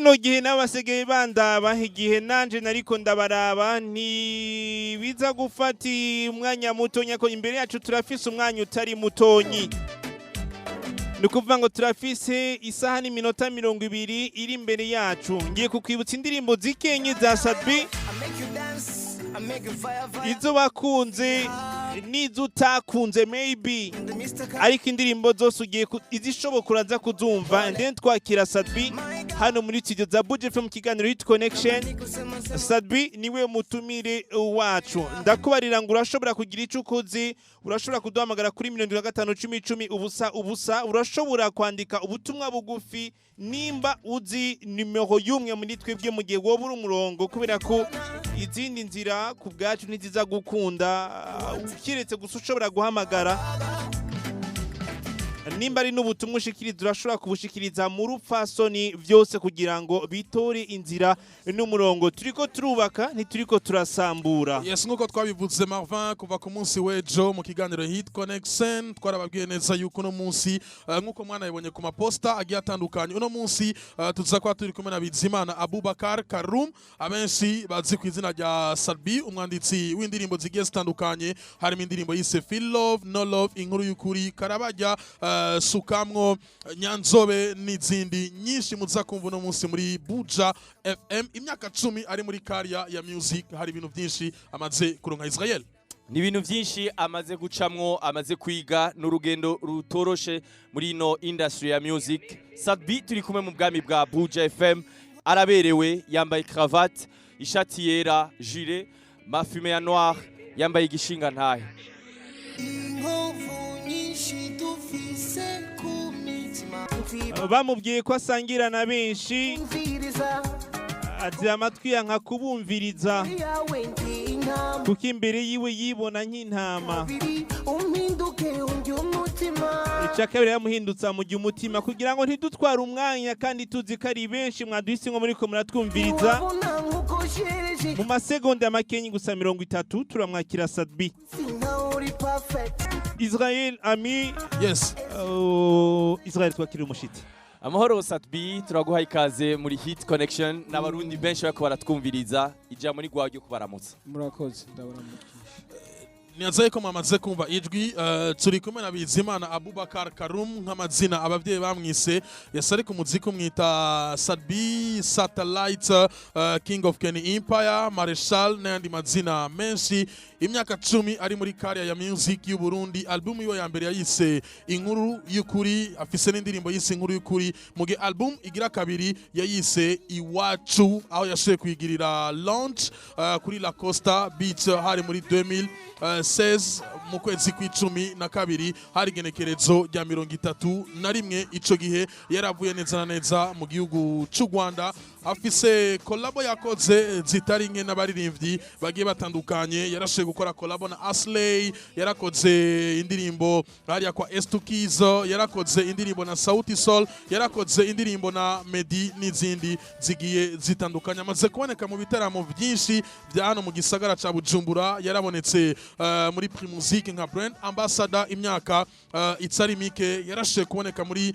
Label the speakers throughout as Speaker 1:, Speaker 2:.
Speaker 1: kino gihe n'abasigaye bandaba igihe nanje nariko ndabaraba ntibiza gufata umwanya mutonya ko imbere yacu turafise umwanya utari mutonyi. Nukuvuga ngo turafise isaha n'iminota 20 iri imbere yacu. Ngiye kukwibutsa indirimbo zikenye za Sadbi, izo bakunze n'izo utakunze maybe, ariko indirimbo zose ugiye izishoboka uraza kuzumva, and then twakira Sadbi hano muri studio za Buja FM kiganiro Hit Connection. Sadbi niwe mutumire wacu. Ndakubarira ngo urashobora kugira ico ukuzi, urashobora kuduhamagara kuri 7510 ubusa, urashobora kwandika ubutumwa bugufi nimba uzi numero y'umwe muri twebwe mu gihe wowe uri umurongo, kubera ko izindi nzira ku bwacu ntiziza gukunda, ukiretse gusa ushobora guhamagara. Nimba ari n'ubutumwa ushikiriza urashobora kubushikiriza mu rupfasoni, byose kugira ngo bitore inzira n'umurongo. Turiko turubaka ntituriko turasambura.
Speaker 2: Yes, nuko twabivuze Marvin kuva ku munsi wejo mu kiganiro Hit Connection twarababwiye neza yuko no munsi nkuko mwana yibonye ku maposta agiye atandukanye. Uno munsi tuza kwa turi kumwe na Bizimana Abubakar Karum, abenshi bazi ku izina rya Sadbi, umwanditsi w'indirimbo zigiye zitandukanye, harimo indirimbo yise Feel Love, No Love, Inkuru y'ukuri, Karabajya, Sukamwo, Nyanzobe n'izindi nyinshi muza kumva uno munsi muri Buja FM. Imyaka 10 ari muri career ya music, hari ibintu byinshi amaze kuronka Israel.
Speaker 3: Ni ibintu byinshi amaze gucamwo, amaze kwiga n'urugendo rutoroshe muri no industry ya music. Sadbi turi kumwe mu bwami bwa Buja FM, araberewe, yambaye cravate, ishati yera, gilet, mafume ya noir, yambaye igishinga ntahe.
Speaker 1: Bamubwiye ko asangira na benshi, ati amatwi yanka kubumviriza, kuko imbere yiwe yibona nk'intama. Icyakabiri yamuhindutsa mu gihe umutima, kugira ngo ntidutware umwanya kandi tuzi ko ari benshi mwaduhise ngo muriko muratwumviriza. Mu masegonda makenyi gusa 30 turamwakira Sadbi. Israel Ami.
Speaker 2: Yes.
Speaker 1: Israel twakira umushitsi.
Speaker 3: Amahoro Sadbi, turaguha ikaze muri Hit Connection, n'abarundi benshi bako baratwumviriza, ijambo ni gwagyo kubaramutsa.
Speaker 4: Murakoze, ndabaramutsa.
Speaker 2: Niyazaye ko mamaze kumva ijwi, turi kumwe na Bizimana Abubakar Karum nk'amazina abavyeyi bamwise. Yasari ku muziki umwita Sadbi, Satellite, King of Kenny Empire, Marshall n'andi mazina menshi. Imyaka 10 ari muri career ya music y'u Burundi. Album yo ya mbere yayise Inkuru y'ukuri, afise n'indirimbo yise Inkuru y'ukuri. Muge album igira kabiri yayise Iwacu, aho yashoye kwigirira launch kuri La Costa Beach hari muri 2016 mu kwezi kw'icumi na kabiri, hari genekerezo rya 31 ico gihe yaravuye neza na neza mu gihugu cy'u Rwanda. Afise collabo yakoze zitari nke n'abaririmbyi bagiye batandukanye. Yarashoye gukora collabo na Asley, yarakoze indirimbo hariya kwa Estukizo, yarakoze indirimbo na Sauti Sol, yarakoze indirimbo na Medi n'izindi zigiye zitandukanye. Amaze kuboneka mu bitaramo byinshi bya hano mu gisagara ca Bujumbura, yarabonetse muri Primusic nka brand ambassador imyaka itsari mike. Yarashoye kuboneka muri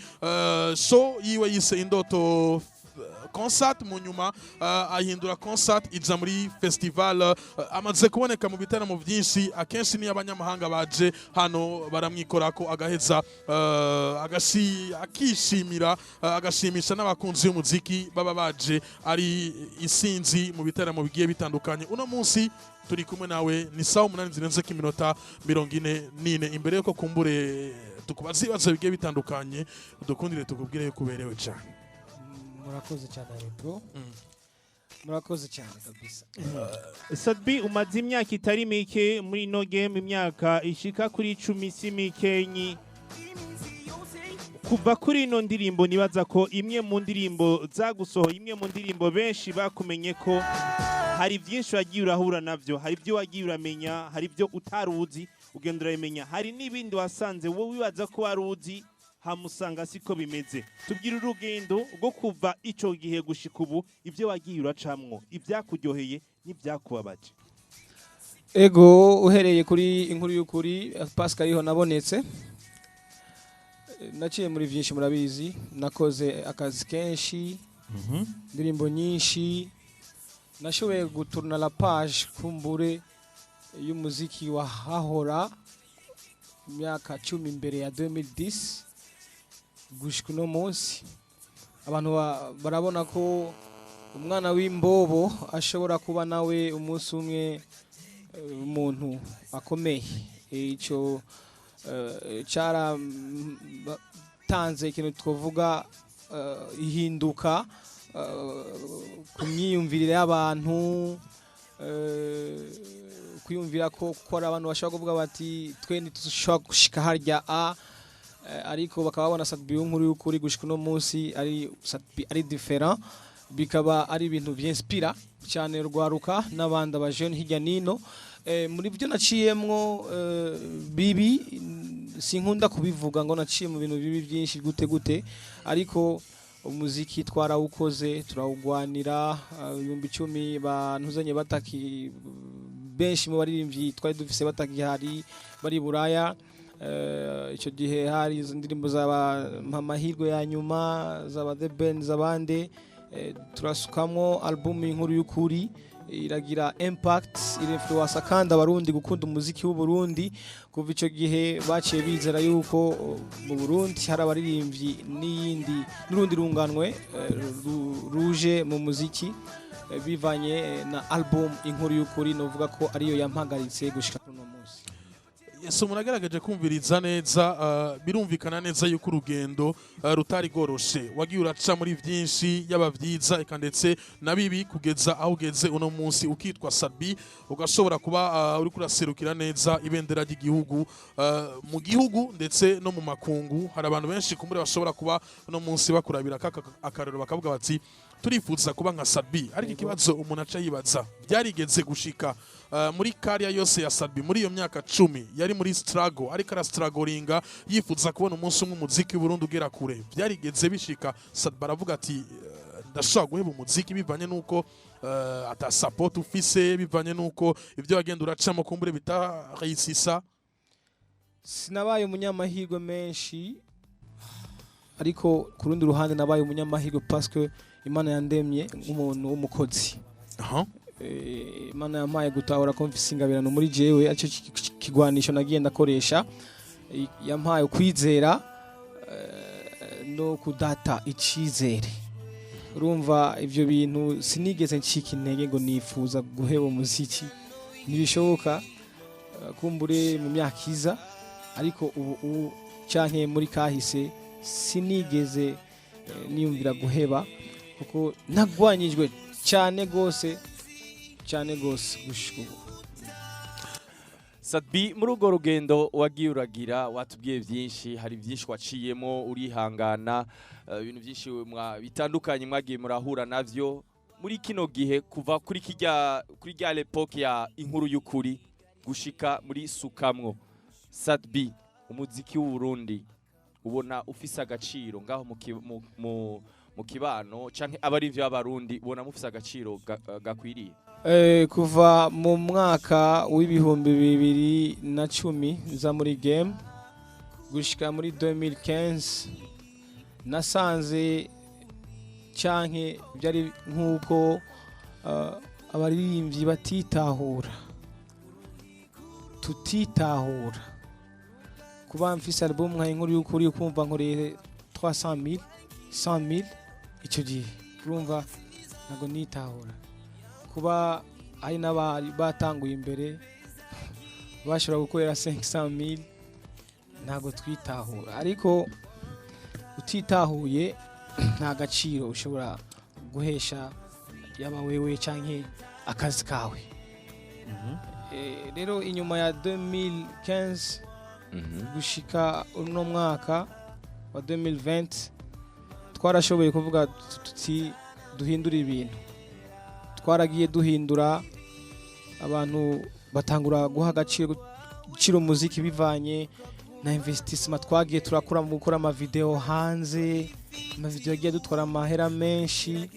Speaker 2: show yiwe yise Indoto concert, mu nyuma ahindura concert ija muri festival. Amaze kuboneka mu bitaramo byinshi, akenshi ni abanyamahanga baje hano baramwikorako agaheza akishimira agashimisha n'abakunzi y'umuziki baba baje ari isinzi mu bitaramo bigiye bitandukanye. Uno munsi turi kumwe nawe ni saa 8 zirenze k'iminota 44. Imbere yuko kumbure tukubaza ibibazo bigiye bitandukanye, dukundire tukubwire kuberewe cyane.
Speaker 4: Murakoze cyane bro. Murakoze cyane kabisa.
Speaker 1: Sadbi umaze imyaka itari mike muri no game, imyaka ishika kuri 10 si mikenyi. Kuva kuri ino ndirimbo nibaza ko imwe mu ndirimbo zagusohoye, imwe mu ndirimbo benshi bakumenye ko hari byinshi wagiye urahura navyo, hari ibyo wagiye uramenya, hari ibyo utaruzi ugenda uramenya, hari n'ibindi wasanze wowe wibaza ko waruzi hamusanga siko bimeze. Tubwira urugendo rwo kuva ico gihe gushika ubu, ibyo wagiye uracamwo, ibyakuryoheye n'ibyakubabaje.
Speaker 4: Ego uhereye kuri Inkuru y'ukuri, Pascal ariho nabonetse. Naciye muri byinshi murabizi, nakoze akazi kenshi indirimbo nyinshi nashoboye guturuna la page kumbure y'umuziki wa hahora imyaka 10 imbere ya 2010 gushika uno munsi abantu barabona ko umwana w'imbobo ashobora kuba nawe umunsi umwe umuntu akomeye ico cara tanze ikintu twovuga ihinduka ku myiyumvirire y'abantu kwiyumvira ko ari abantu bashobora kuvuga bati twe ntitushobora gushika harya ariko bakaba babona Sadbi nkuru y'ukuri gushika uno munsi ari different bikaba ari ibintu byinspira cyane rwaruka n'abandi abajene hirya nino muri byo naciyemwo bibi sinkunda kubivuga ngo naciye mu bintu bibi byinshi gute ariko umuziki twarawukoze turawugwanira 10,000 bantuzanye bataki benshi mu baririmbyi twari dufise bataki hari bari buraya icyo gihe hari izo ndirimbo zaba amahirwe ya nyuma zaba The Ben zabande turasukamwo album inkuru y'ukuri iragira impact influence kandi abarundi gukunda umuziki w'u Burundi kuva ico gihe baciye bizera yuko mu Burundi hari abaririmbyi n'urundi runganwe ruje mu muziki bivanye na album inkuru y'ukuri novuga ko ariyo yampagaritse gushika kuno munsi.
Speaker 2: Yesu muragaragaje kumviriza neza birumvikana neza yuko urugendo rutari goroshe wagiye uraca muri byinshi yabavyiza eka ndetse na bibi kugeza aho ugeze uno munsi ukitwa Sadbi ugashobora kuba uri kuraserukira neza ibendera ry'igihugu mu gihugu ndetse no mu makungu. Hari abantu benshi kumure bashobora kuba uno munsi bakurabira akarero bakavuga bati turifuza kuba nka Sadbi, ariko ikibazo umuntu aca yibaza byarigeze gushika muri kariya yose ya Sadbi muri iyo myaka 10 yari muri struggle ariko arastrugglinga yifuza kubona umunsi umwe umuziki Burundi ugera kure. Byarigeze bishika Sadbi aravuga ati ndashaka guheba umuziki bivanye nuko ata support ufise bivanye nuko ivyo wagenda uracamo kumbure bitarayisisa.
Speaker 4: Sinabaye umunyamahirwe menshi ariko ku rundi ruhande nabaye umunyamahirwe parce que Imana yandemye nk'umuntu w'umukozi. Imana yampaye gutahura ko mfise ingabirano muri jewe aco kigwanisho nagiye ndakoresha yampaye kwizera no kudata icizere. Urumva ivyo bintu sinigeze ncika intege ngo nifuza guheba umuziki nibishoboka kumbure mu myaka iza ariko ubu canke muri kahise sinigeze niyumvira guheba kuko nagwanyijwe cyane gose gushika.
Speaker 3: Sadbi muri urwo rugendo wagiye uragira watubwiye byinshi, hari byinshi waciyemo urihangana, ibintu byinshi bitandukanye mwagiye murahura navyo muri kino gihe kuva kuri rya l'époque ya inkuru y'ukuri gushika muri sukamwo. Sadbi umuziki w'u Burundi ubona ufise agaciro ngaho mu kibano canke abari ivyo abarundi ubona mufise agaciro gakwiriye?
Speaker 4: Kuva mu mwaka w'ibihumbi 2010 za muri game gushika muri 2015 nasanze canke byari nkuko abaririmbyi tutitahura kuba mfise album nka inkuru y'ukuri ukumva nkoreye 300,000 100,000 icyo gihe urumva ntago nitahura. Kuba ari n'abari batanguye imbere bashobora gukorera 500,000 ntago twitahura, ariko utitahuye nta gaciro ushobora guhesha yaba wewe canke akazi kawe. Rero inyuma ya 2015 gushika uno mwaka wa 2020 twarashoboye kuvuga tuti duhindura ibintu. Twaragiye duhindura, abantu batangura guha agaciro umuziki bivanye na investissement twagiye turakura mu gukora ama video hanze. Ama video yagiye dutwara amahera menshi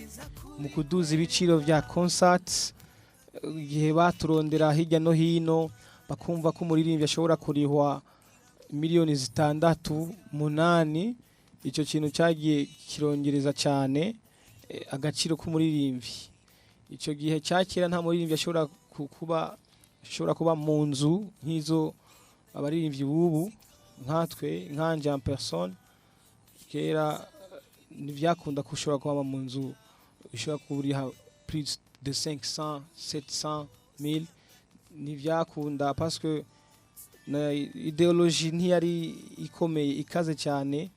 Speaker 4: mu kuduza ibiciro vya concert, igihe baturondera hirya no hino bakumva ko umuririmbyi ashobora kurihwa miliyoni 6 8. Ico kintu cyagiye kirongereza cyane agaciro k'umuririmbyi. Icyo gihe cyakera nta muririmbyi ashobora kuba mu nzu nk'izo abaririmbyi bubu nkatwe nkanje en personne. Kera ntibyakunda ko ushobora kuba mu nzu ushobora kuriha plus de 500 700 1000, ntibyakunda parce que na ideologie ntiyari ikomeye ikaze cyane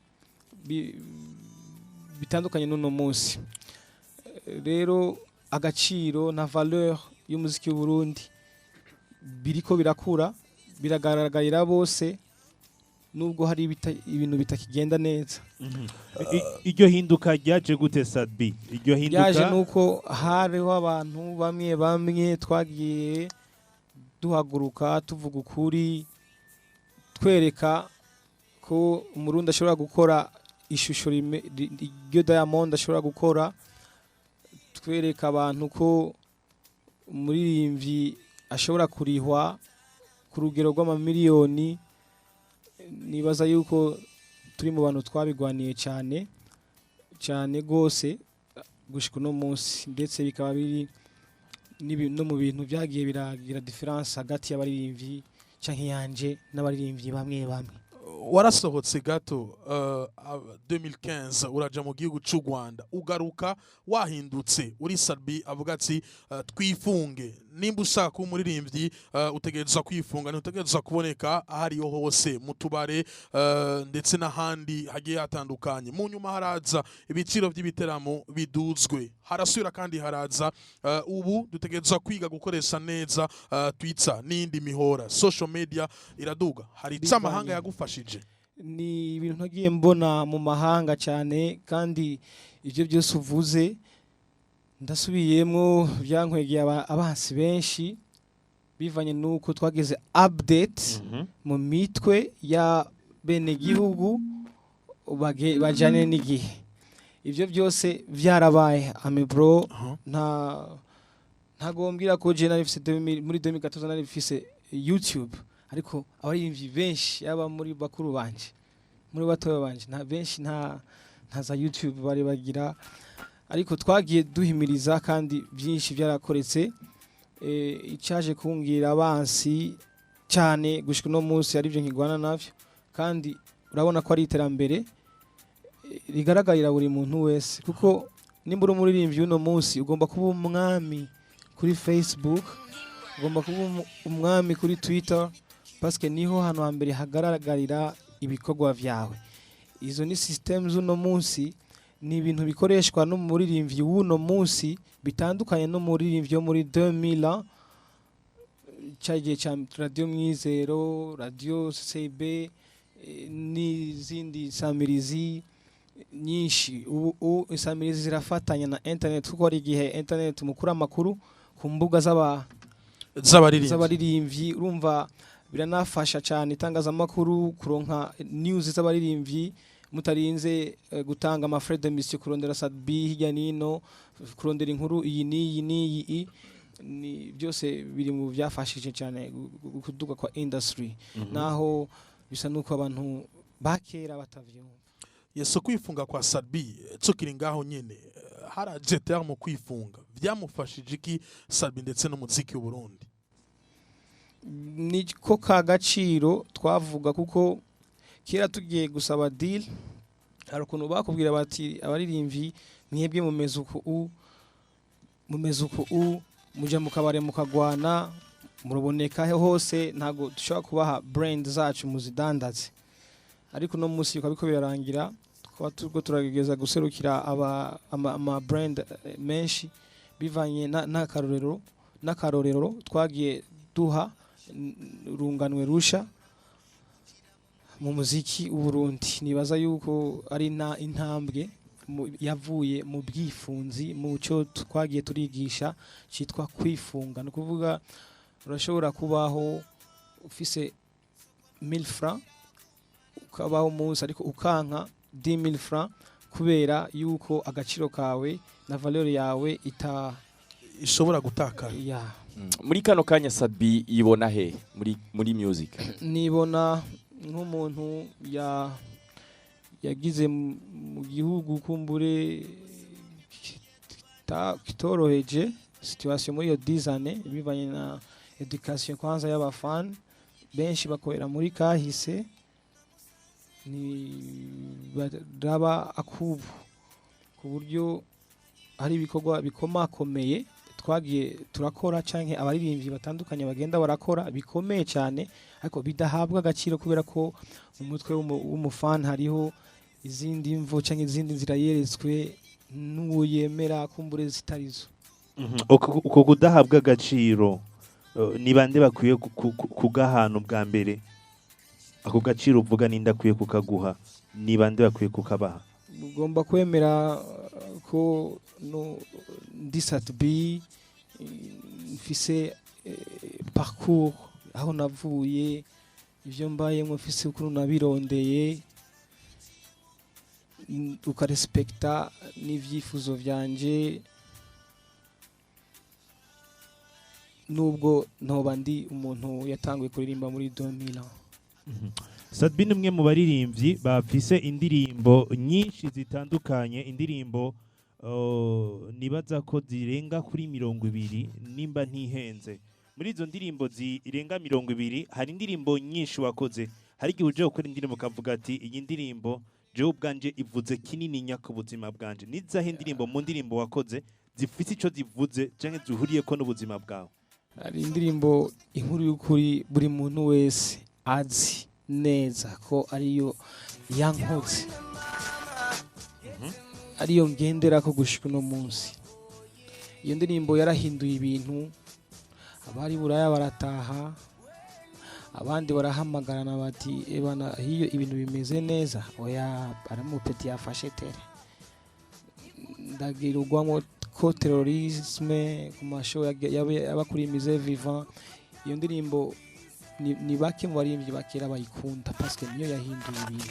Speaker 4: bitandukanye n'uno munsi. Rero agaciro na valeur y'umuziki w'u Burundi biriko birakura, biragaragarira bose nubwo hari ibintu bitakigenda neza.
Speaker 1: Iryo hinduka ryaje gute Sadbi? Iryo hinduka
Speaker 4: ryaje nuko hariho abantu bamwe twagiye duhaguruka tuvuga ukuri, twereka ko umurundi ashobora gukora ishusho iryo Diamond ashobora gukora, twereka abantu ko umuririmbyi ashobora kurihwa ku rugero rw'amamiliyoni. Nibaza yuko turi mu bantu twabigwaniye cyane cyane gose gushika no munsi, ndetse bikaba biri no mu bintu byagiye biragira difference hagati y'abaririmbyi canke yanje n'abaririmbyi bamwe bamwe.
Speaker 2: Warasohotse gato 2015 uraja mu gihugu cy'u Rwanda, ugaruka wahindutse uri Sadbi avuga ati twifunge. Nimba ushaka umuririmbyi utegereza kwifunga, ntutegereza kuboneka ahariyo hose mu tubare ndetse n'ahandi hagiye hatandukanye. Mu nyuma haraza ibiciro by'ibiteramo biduzwe, harasubira kandi haraza ubu dutegereza kwiga gukoresha neza Twitter n'indi mihora, social media iraduga. Hari amahanga yagufashije?
Speaker 4: Ni ibintu ntagiye mbona mu mahanga cyane, kandi ibyo byose uvuze ndasubiyemo byankwegeye abansi benshi bivanye nuko twageze update mu mitwe ya bene gihugu bajane n'igihe. Ibyo byose byarabaye ame bro. Ntagombira ko je narifise muri 2014 narifise YouTube, ariko abaririmbyi benshi yaba muri bakuru banje muri batoya banje benshi nta za YouTube bari bagira, ariko twagiye duhimiriza kandi byinshi byarakoretse. Icaje kungira abansi cyane gushika no munsi ari byo nkigwana navyo, kandi urabona ko ari iterambere rigaragarira buri muntu wese, kuko nimba uri umuririmbyi uno munsi ugomba kuba umwami kuri Facebook, ugomba kuba umwami kuri Twitter, parce que niho hano hambere hagaragarira ibikorwa vyawe. Izo ni system z'uno munsi, ni ibintu bikoreshwa no muririmbyi w'uno munsi bitandukanye no muririmbyi yo muri 2000 cyagiye cya radio Mwizero, radio CB n'izindi samirizi nyinshi. Ubu samirizi zirafatanya na internet, kuko ari igihe internet mukura makuru ku mbuga z'abaririmbyi. Urumva biranafasha cyane itangazamakuru kuronka news z'abaririmbyi mutarinze gutanga amafrais de mission kurondera Sadbi hirya nino, kurondera inkuru iyi n'iyi. Ni byose biri mu byafashije cyane kuduga kwa industry. Naho bisa nuko abantu bakera batavyumva.
Speaker 2: Yeso kwifunga kwa Sadbi tukiri ngaho nyene, haraje terme kwifunga byamufashije iki Sadbi ndetse n'umuziki w'u Burundi?
Speaker 4: Niko kagaciro twavuga, kuko kera tugiye gusaba deal hari ukuntu bakubwira bati abaririmbyi mwebwe mumeze uku muja mukabare mukagwana muruboneka hose, ntago dushobora kubaha brand zacu muzidandaze. Ariko no munsi ukabiko birarangira twaba turiko turagegeza guserukira ama brand menshi bivanye n'akarorero twagiye duha runganwe rusha mu muziki w'u Burundi. Nibaza yuko ari intambwe yavuye mu bwifunzi, mu cyo twagiye turigisha cyitwa kwifunga. No kuvuga urashobora kubaho ufise 1000 francs ukabaho umunsi, ariko ukanka 10000 francs kubera yuko agaciro kawe na valeur yawe
Speaker 2: ishobora gutakara.
Speaker 3: Muri kano kanya Sadbi yibona he muri music?
Speaker 4: Nibona nk'umuntu yagize mu gihugu kumbure kitoroheje situation muri iyo 10 années bivanye na education kwanza y'abafan benshi bakorera muri kahise ni baraba akubu ku buryo hari ibikorwa bikomakomeye twagiye turakora canke abaririmbyi batandukanye bagenda barakora bikomeye cyane ariko bidahabwa agaciro kubera ko mu mutwe w'umufan hariho izindi mvo canke izindi nzira yeretswe n'uwo yemera kumbure zitarizo.
Speaker 1: uko kudahabwa agaciro ni bande bakwiye kugahana bwa mbere ako gaciro uvuga ninda akwiye kukaguha ni bande bakwiye kukabaha?
Speaker 4: Ugomba kwemera ko no ndi satbi mfise parcours aho navuye ivyo mbayemo mfise ukuntu nabirondeye ukarespekta n'ivyifuzo vyanje nubwo ntoba ndi umuntu yatanguye kuririmba muri 2000.
Speaker 1: Sadbi ni umwe mu baririmbyi bafise indirimbo nyinshi zitandukanye, indirimbo nibaza ko zirenga kuri 20 nimba ntihenze. Muri izo ndirimbo zirenga 20 hari indirimbo nyinshi wakoze. Hari igihe uje gukora indirimbo kavuga ati iyi ndirimbo jewe ubwanje ivuze kinini nyako buzima bwanje. Nizahe indirimbo mu ndirimbo wakoze zifite ico zivuze canke zihuriye ko n'ubuzima bwawe?
Speaker 4: Hari indirimbo inkuru y'ukuri buri muntu wese azi neza ko ariyo yankoze ariyo ngendera ko gushika no munsi. Iyo ndirimbo yarahinduye ibintu, abari buraya barataha, abandi barahamagarana bati ebana hiyo ibintu bimeze neza, oya aramupeti yafashe tere ndagirugwamo ko terrorisme ku mashow y'abakuri mise vivant. Iyo ndirimbo ni bake mu baririmbyi bakera bayikunda parce que niyo yahinduye ibintu.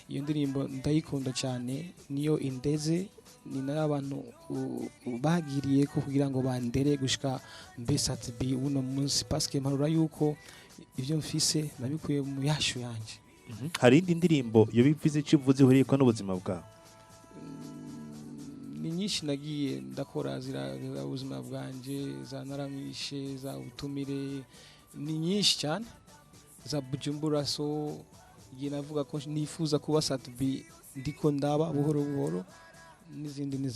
Speaker 4: Iyo ndirimbo ndayikunda cyane, niyo indeze, ni n'abantu bagiriye ko kugira ngo bandere gushika mbese ati uno munsi parce que mparura yuko ivyo mfise nabikuye mu yashu yanje.
Speaker 1: Hari indi ndirimbo yo bivuze civuze ihuriye ko n'ubuzima bwawe?
Speaker 4: Ni nyinshi nagiye ndakora zira ubuzima bwanje, za naramishe, za ubutumire, ni nyinshi cyane, za Bujumbura. So igihe navuga ko nifuza kuba satbi ndiko ndaba buhoro buhoro n'izindi.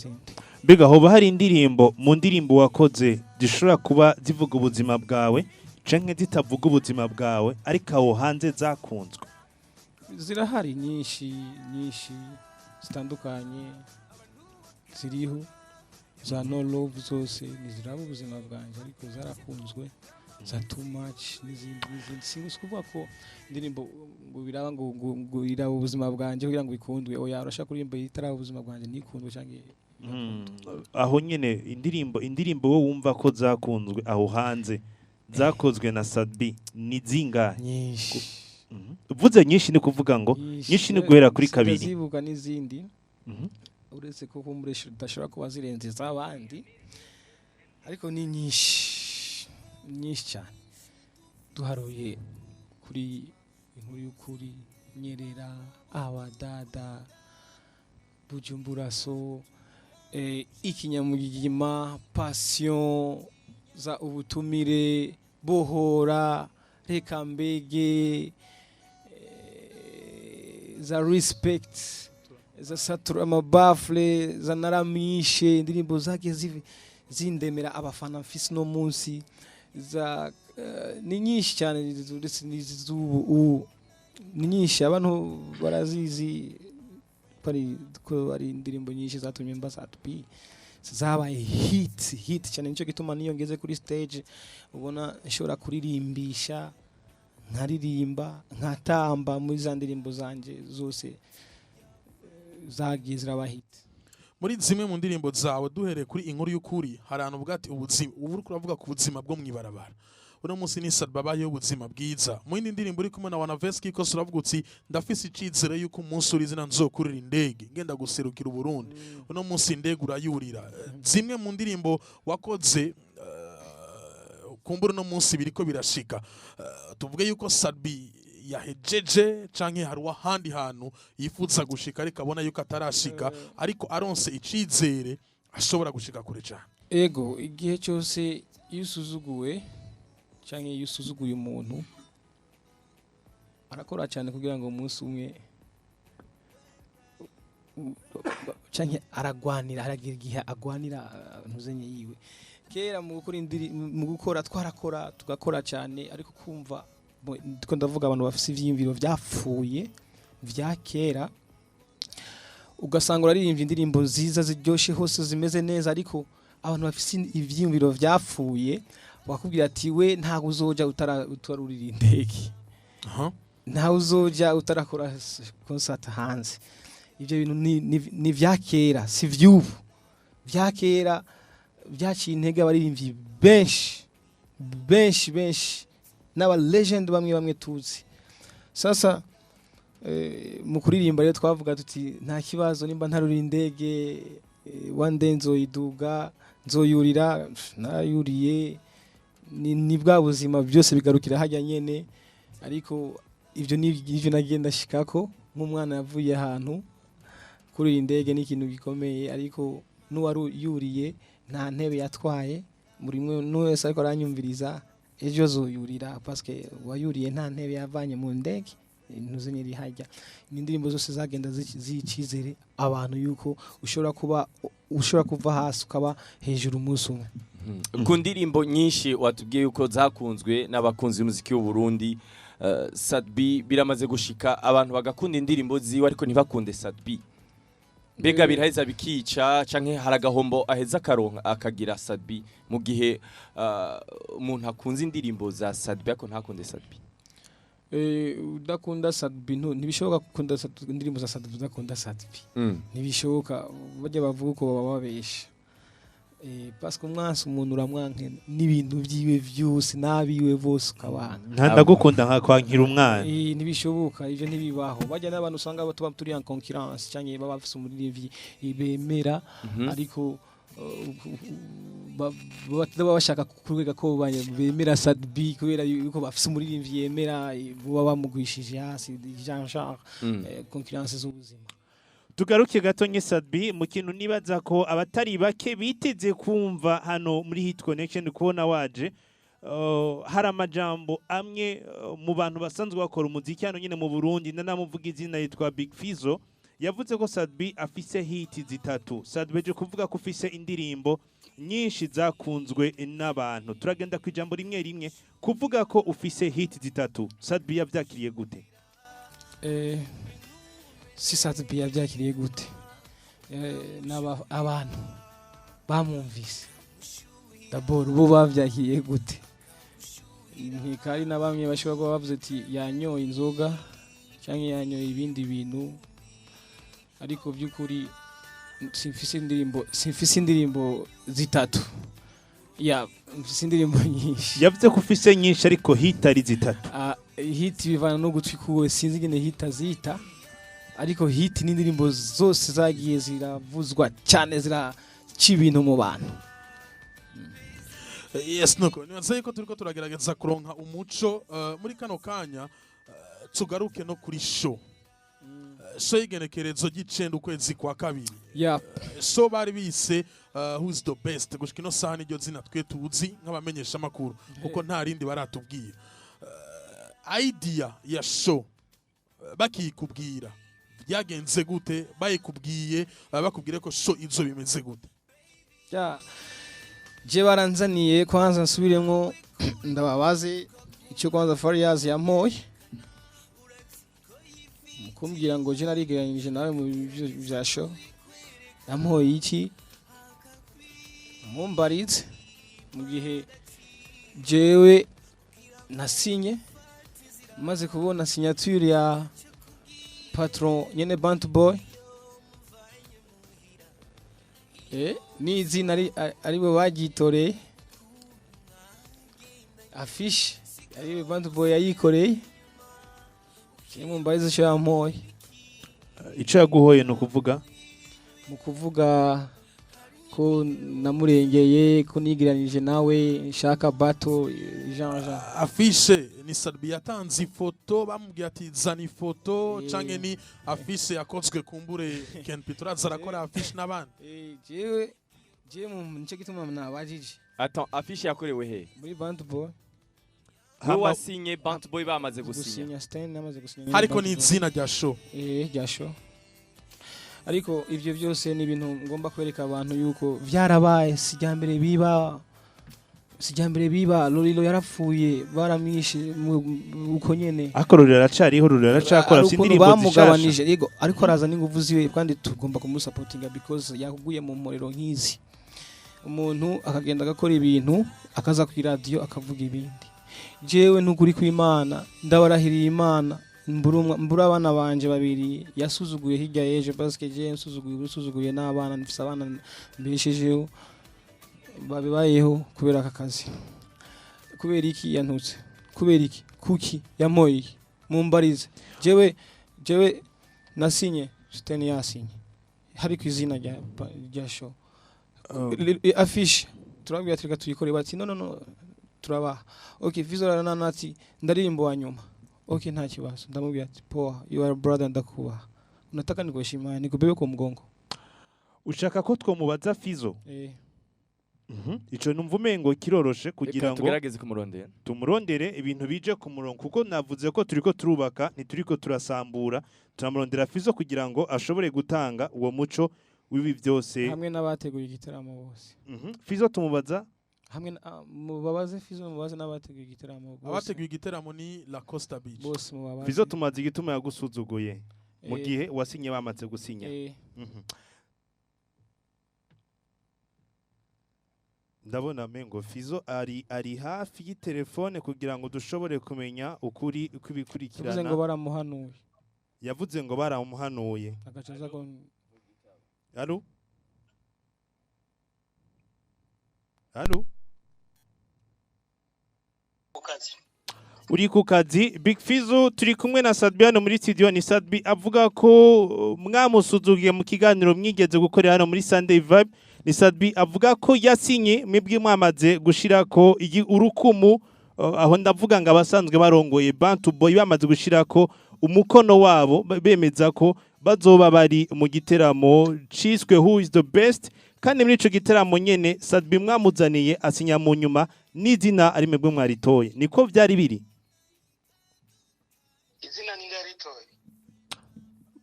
Speaker 1: Mbega hoba hari indirimbo mu ndirimbo wakoze zishobora kuba zivuga ubuzima bwawe canke zitavuga ubuzima bwawe ariko aho hanze zakunzwe?
Speaker 4: Zirahari nyinshi zitandukanye ziriho, za no love zose niziraba ubuzima bwanje ariko zarakunzwe, za too much n'izindi. Sinzi kuvuga ko indirimbo ngo biraba ngo iraba ubuzima bwanje kugira ngo bikundwe, oya urashaka kuririmba itaraba ubuzima bwanje nikundwe canke
Speaker 1: aho nyene indirimbo wo wumva ko zakunzwe aho hanze zakozwe na Sadbi ni zingahe?
Speaker 4: Nyinshi.
Speaker 1: Uvuze nyinshi ni kuvuga ngo nyinshi ni guhera kuri kabiri.
Speaker 4: Zivuga n'izindi uretse ko kumburesha udashobora kuba zirenze z'abandi ariko ni nyinshi cyane. Duharuye kuri inkuru y'ukuri, Nyerera, Abadada, Bujumbura, so Ikinyamugigima, Passion, za ubutumire, Bohora, Reka Mbege, za Respect, za Satura Amabafle, za Naramishe, indirimbo zagiye zindemera abafana mfise no munsi, za ni nyinshi cyane ndetse n'izubu ni nyinshi abantu barazizi ko ari indirimbo nyinshi zatumye mba satbi zabaye hit cyane. Nicyo gituma niyo ngeze kuri stage ubona nshobora kuririmbisha nkaririmba nkatamba muri za ndirimbo zanje zose zagiye ziraba hit.
Speaker 2: Muri zimwe mu ndirimbo zawe duhereye kuri inkuru y'ukuri hari ahantu bwati ubuzima ubu uravuga ku buzima bwo mwibarabara. Uno munsi ni Sadbi babayeho ubuzima bwiza. Mu yindi ndirimbo uri kumwe na Wanaveski ko suravuga uti ndafise icizere yuko umunsi uri zina nzokurira indege ngenda guserukira Burundi. Uno munsi indege urayurira. Zimwe mu ndirimbo wakoze kumbura no munsi biriko birashika. Tuvuge yuko Sadbi yahejeje canke hari wahandi hantu yifuza gushika ariko abona yuko atarashika ariko aronse icizere ashobora gushika kure cyane.
Speaker 4: ego igihe cyose iyo usuzuguwe cyangwa iyo usuzuguye umuntu arakora cyane kugira ngo umunsi umwe cyangwa aragwanira haragira igihe agwanira ntuzenye yiwe kera mu gukora twarakora tugakora cyane ariko kumva ndiko ndavuga abantu bafite ivyiyumviro vyapfuye vya kera ugasanga uraririmbye indirimbo nziza ziryoshe hose zimeze neza ariko abantu bafite ivyiyumviro vyapfuye bakubwira ati we ntago uzoja utarurira indege ntawe uzoja utarakora concert hanze ibyo bintu ni vya kera si vyubu vya kera vyaciye intege abaririmbyi benshi n'aba legend bamwe tuzi sasa mu kuririmba rero twavuga tuti nta kibazo nimba ntaruri indege one day nzoyiduga nzoyurira narayuriye ni bwa buzima byose bigarukira hajya nyene ariko ivyo nivyo nagenda shikako nk'umwana yavuye ahantu kuri indege ni ikintu gikomeye ariko n'uwaruyuriye nta ntebe yatwaye muri mwe n'wese ariko aranyumviriza ejo zoyurira parce que wayuriye nta ntebe yavanye mu ndege ntuzenye rihajya n'indirimbo zose zagenda zicizere abantu yuko ushobora kuva hasi ukaba hejuru umunsi umwe
Speaker 3: ku ndirimbo nyinshi watubwiye yuko zakunzwe n'abakunzi b'umuziki w'u Burundi Sadbi biramaze gushika abantu bagakunda indirimbo ziwe ariko ntibakunde Sadbi mbega biraheza bikica canke haragahombo aheza karonka akagira Sadbi mu gihe umuntu akunze indirimbo za Sadbi ariko ntakunde Sadbi
Speaker 4: udakunda Sadbi ntibishoboka gukunda indirimbo za Sadbi udakunda Sadbi ntibishoboka bajya bavuga ko baba babesha parce que umwansi umuntu uramwanke n'ibintu byiwe byose nabiwe bose ukabana
Speaker 1: ndagukunda nka kwankira umwana
Speaker 4: ntibishoboka ivyo ntibibaho bajya n'abantu usanga batuba turi en concurrence cyangwa baba bafise umuririmbyi bemera ariko baba bashaka kurwega ko bemera Sadbi kubera yuko bafise umuririmbyi yemera baba bamugwishije hasi genre concurrence z'ubuzima.
Speaker 1: Tugaruke gato nye Sadbi mu kintu nibaza ko abatari bake biteze kumva hano muri Hit Connection kubona waje hari amajambo amwe mu bantu basanzwe bakora umuziki hano nyine mu Burundi nanamuvuga izina yitwa Big Fizzo yavuze ko Sadbi afise hit zitatu. Sadbi je kuvuga ko ufise indirimbo nyinshi zakunzwe n'abantu. Turagenda ku ijambo rimwe kuvuga ko ufise hit zitatu. Sadbi yavyakiriye gute?
Speaker 4: Si Sadbi yavyakiriye gute abantu bamwumvise d'abord bo bavyakiriye gute ntikari na bamwe bashobora kuba bavuze ati yanyoye inzoga cyangwa yanyoye ibindi bintu ariko by'ukuri simfise indirimbo zitatu mfise indirimbo nyinshi
Speaker 1: yavuze ko ufise nyinshi ariko hit ari zitatu
Speaker 4: hit bivana no gutwi kuwe sinzi ingene hit azita ariko hit n'indirimbo zose zagiye ziravuzwa cyane ziraca ibintu mu bantu.
Speaker 2: Yes nuko nibaza ko turiko turagerageza kuronka umuco muri kano kanya tugaruke no kuri show show igenekerezo gicenda ukwezi kwa kabiri show bari bise who's the best gushika ino saha niryo zina twe tuzi nk'abamenyesha makuru kuko nta rindi baratubwira idea ya show bakikubwira yagenze gute bayikubwiye bakubwire ko show izo bimeze gute
Speaker 4: je baranzaniye kwanza nsubiremwo ndababaze icyo kwanza Fariaz yamoye kumbwira ngo je narigeranyije nawe mu bya show yamoye iki mumbarize mu gihe jewe nasinye maze kubona signature ya patron nyene Bant Boy ni izina ari bo bagitoreye afishe ari Bant Boy yayikoreye kimwe mbarize cyo yamoye
Speaker 1: ico yaguhoye no kuvuga
Speaker 4: mu kuvuga ko namurengeye ko nigiranije nawe nshaka bato Jean
Speaker 2: afishe ni Sadbi yatanze ifoto bamubwiye ati zana ifoto canke ni afishe yakozwe kumbure Ken Petro azarakora afishe n'abandi
Speaker 4: jewe je mu nico gituma nabajije
Speaker 3: Attends, affiche yakorewe he?
Speaker 4: muri band boy
Speaker 3: Wewe wasinye Bant Boy bamaze gusinya.
Speaker 4: gusinya Stan namaze gusinya
Speaker 2: hariko ni izina rya show
Speaker 4: ryasho ariko ivyo byose ni ibintu ngomba kwereka abantu yuko vyarabaye sijambere biba Lolilo yarapfuye baramwishe uko nyene
Speaker 1: akororera aracariho rurera aracakora sindirimbo
Speaker 4: bamugabanije yego ariko araza n'inguvu ziwe kandi tugomba kumusupportinga because yaguye mu muriro nkizi umuntu akagenda agakora ibintu akaza ku radio akavuga ibindi jewe n'ukuri kw'Imana ndabarahiriye Imana mbura abana banje babiri yasuzuguye hirya yeje parce que je nsuzuguye n'abana nfise abana mbeshejeho babibayeho kubera aka kazi kubera iki yantutse kubera iki kuki yamoye mumbarize jewe nasinye Stan yasinye hari ku izina rya show affiche turabwira tureka tuyikore bati no turabaha okay Fizzo ati ndaririmbo wa nyuma okay nta kibazo ndamubwira ati poa you are brother ndakubaha unataka nikuheshimia nikubebe kwa mgongo
Speaker 1: ushaka ko twomubaza Fizzo ico numva umengo kiroroshe kugira ngo
Speaker 3: tugerageze kumurondera
Speaker 1: tumurondere ibintu bije ku murongo kuko navuze ko turiko turubaka ntituriko turasambura turamurondera Fizzo kugira ngo ashobore gutanga uwo muco w'ibi byose
Speaker 4: hamwe n'abateguye igitaramo bose
Speaker 1: Fizzo tumubaza
Speaker 4: hamwe mubabaze Fizzo mubaze n'abateguye igitaramo bose
Speaker 2: abateguye igitaramo ni La Costa Beach
Speaker 4: bose mubabaze
Speaker 1: Fizzo tumaze igituma yagusuzuguye mu gihe wasinye bamaze gusinya ndabona mengo Fizzo ari hafi y'itelefone kugira ngo dushobore kumenya ukuri kwibikurikirana
Speaker 4: yavuze ngo baramuhanuye
Speaker 1: yavuze ngo baramuhanuye
Speaker 4: agacaza ko
Speaker 1: Allô uri ku kazi Big Fizzo turi kumwe na Sadbi hano muri studio ni Sadbi avuga ko mwamusuzugiye mu kiganiro mwigeze gukorera hano muri Sunday Vibe ni Sadbi avuga ko yasinye mwebwe mwamaze gushirako urukumu aho ndavuga ngo abasanzwe barongoye Bant Boy bamaze gushirako umukono wabo bemeza ko bazoba bari mu giteramo ciswe Who is the best kandi muri ico giteramo nyene Sadbi mwamuzaniye asinya mu nyuma n'izina ari mwebwe mwaritoye niko vyari biri
Speaker 5: izina ninde yaritoye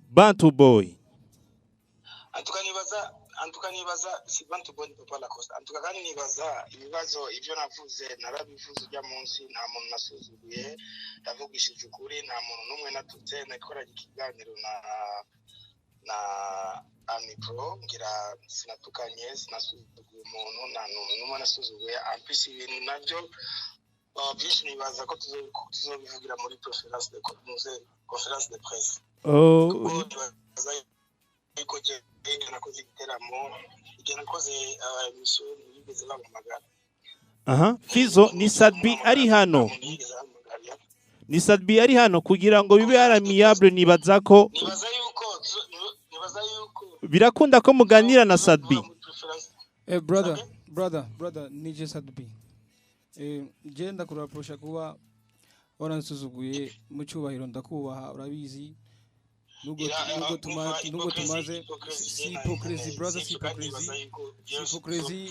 Speaker 1: Bant Boy
Speaker 5: antukanibaza si Bant Boy papa la Costa antukani nibaza ibibazo ivyo navuze narabivuze ujya munsi nta muntu nasuzuguye ndavugishije ukuri nta muntu numwe natutse nakoranye ikiganiro na Amipro ngira sinatukanye sinasuzuguye umuntu nta numwe nasuzuguye ampisi ibintu navyo byinshi nibaza ko tuzobivugira muri conference de presse iko je nakoze igiteramo nakoze emission yigeze bamumagara
Speaker 1: Fizzo ni Sadbi ari hano ni Sadbi ari hano kugira ngo bibe aramiable nibaza yuko birakunda ko muganira na Sadbi
Speaker 4: brother nije Sadbi je ndakuraprosha kuba waransuzuguye mu cyubahiro ndakubaha urabizi nubwo tumaze si hypocrisy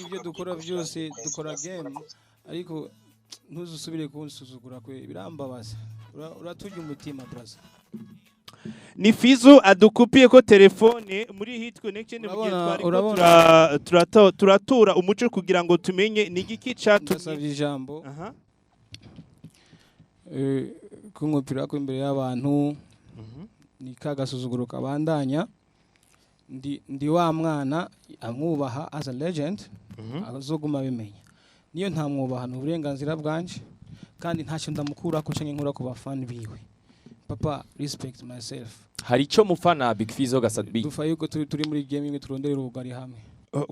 Speaker 4: ibyo dukora byose dukora game ariko ntuzusubire kunsuzugura kwe birambabaza uratujya umutima brother
Speaker 1: ni Fizzo adukupiye ko telefone muri hit connection mu gihe turatura umuco kugira ngo tumenye ni igiki
Speaker 4: cyatumye ijambo kumupira ko imbere y'abantu ni kagasuzuguro kabandanya ndi wa mwana amwubaha as a legend azoguma bimenya niyo nta mwubahano uburenganzira bwanje kandi ntacyo ndamukura ko canke nkura ku bafani biwe papa respect myself
Speaker 3: hari ico mufana Big Fizzo ga Sadbi
Speaker 4: dufa yuko turi muri game imwe turondera ubugari hamwe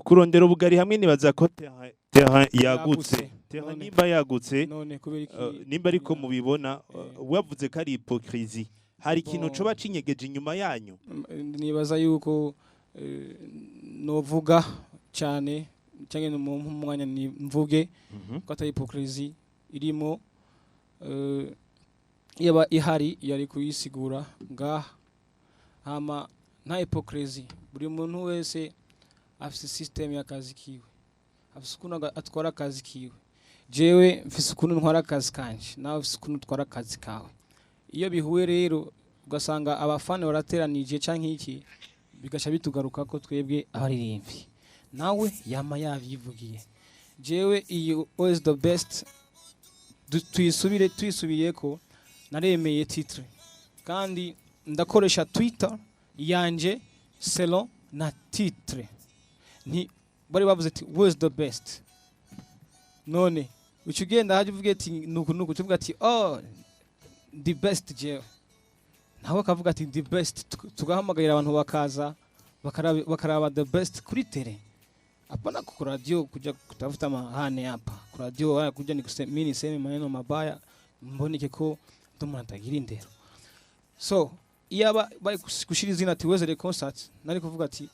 Speaker 1: kurondera ubugari hamwe nibaza ko terrain yagutse terrain nimba yagutse
Speaker 4: none kubera iki
Speaker 1: nimba ariko mubibona wavuze ko ari hypocrisy hari ikintu coba cinyegeje inyuma yanyu
Speaker 4: nibaza yuko novuga cyane cyane mu mwanya ni mvuge ko atari hypocrisy irimo yaba ihari yari kuyisigura ngaha hama nta hypocrisy buri muntu wese afite system y'akazi kiwe afise ukuntu atwara akazi kiwe, jewe mfise ukuntu ntwara akazi kanje, nawe ufise ukuntu utwara akazi kawe. Iyo bihuye rero ugasanga abafana barateranije canke iki, bigaca bitugaruka ko twebwe abaririmbyi. Nawe yama yavyivugiye, jewe iyo always the best tuyisubiye ko naremeye titre kandi ndakoresha Twitter yanje selon na titre. Nti bari bavuze ati was the best, none ucugenda haje uvuge ati nuku tuvuga ati oh the best jewe, nawe akavuga ati the best, tugahamagarira abantu bakaza bakaraba the best kuri tele. Hapana ku radio kuja kutafuta mahane hapa. Ku radio wala kuja mimi niseme maneno mabaya mboneke ko ndumva ntagira indero. So iyaba bari kushira izina ati weze concert, nari kuvuga ati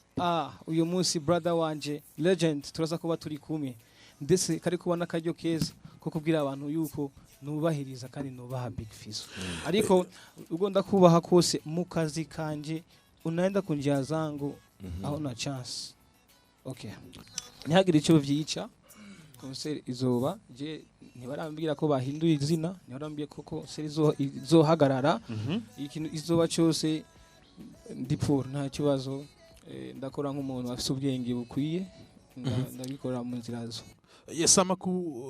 Speaker 4: uyu munsi brother wanje legend turaza kuba turi kumwe, ndetse kari kubona akaryo keza ko kubwira abantu yuko nubahiriza kandi nubaha Big Fizzo. Ariko ugomba kubaha kose mu kazi kanje, unaenda kunjia zangu au na chance. Okay. Ntihagire icyo vyica. Concert izoba je ntibarambira ko bahinduye izina, ntibarambiye ko concert izohagarara. Ikintu izoba cyose ndipfura nta kibazo, ndakora nk'umuntu afite ubwenge bukwiye, ndabikora mu nzira zo.
Speaker 2: Yes,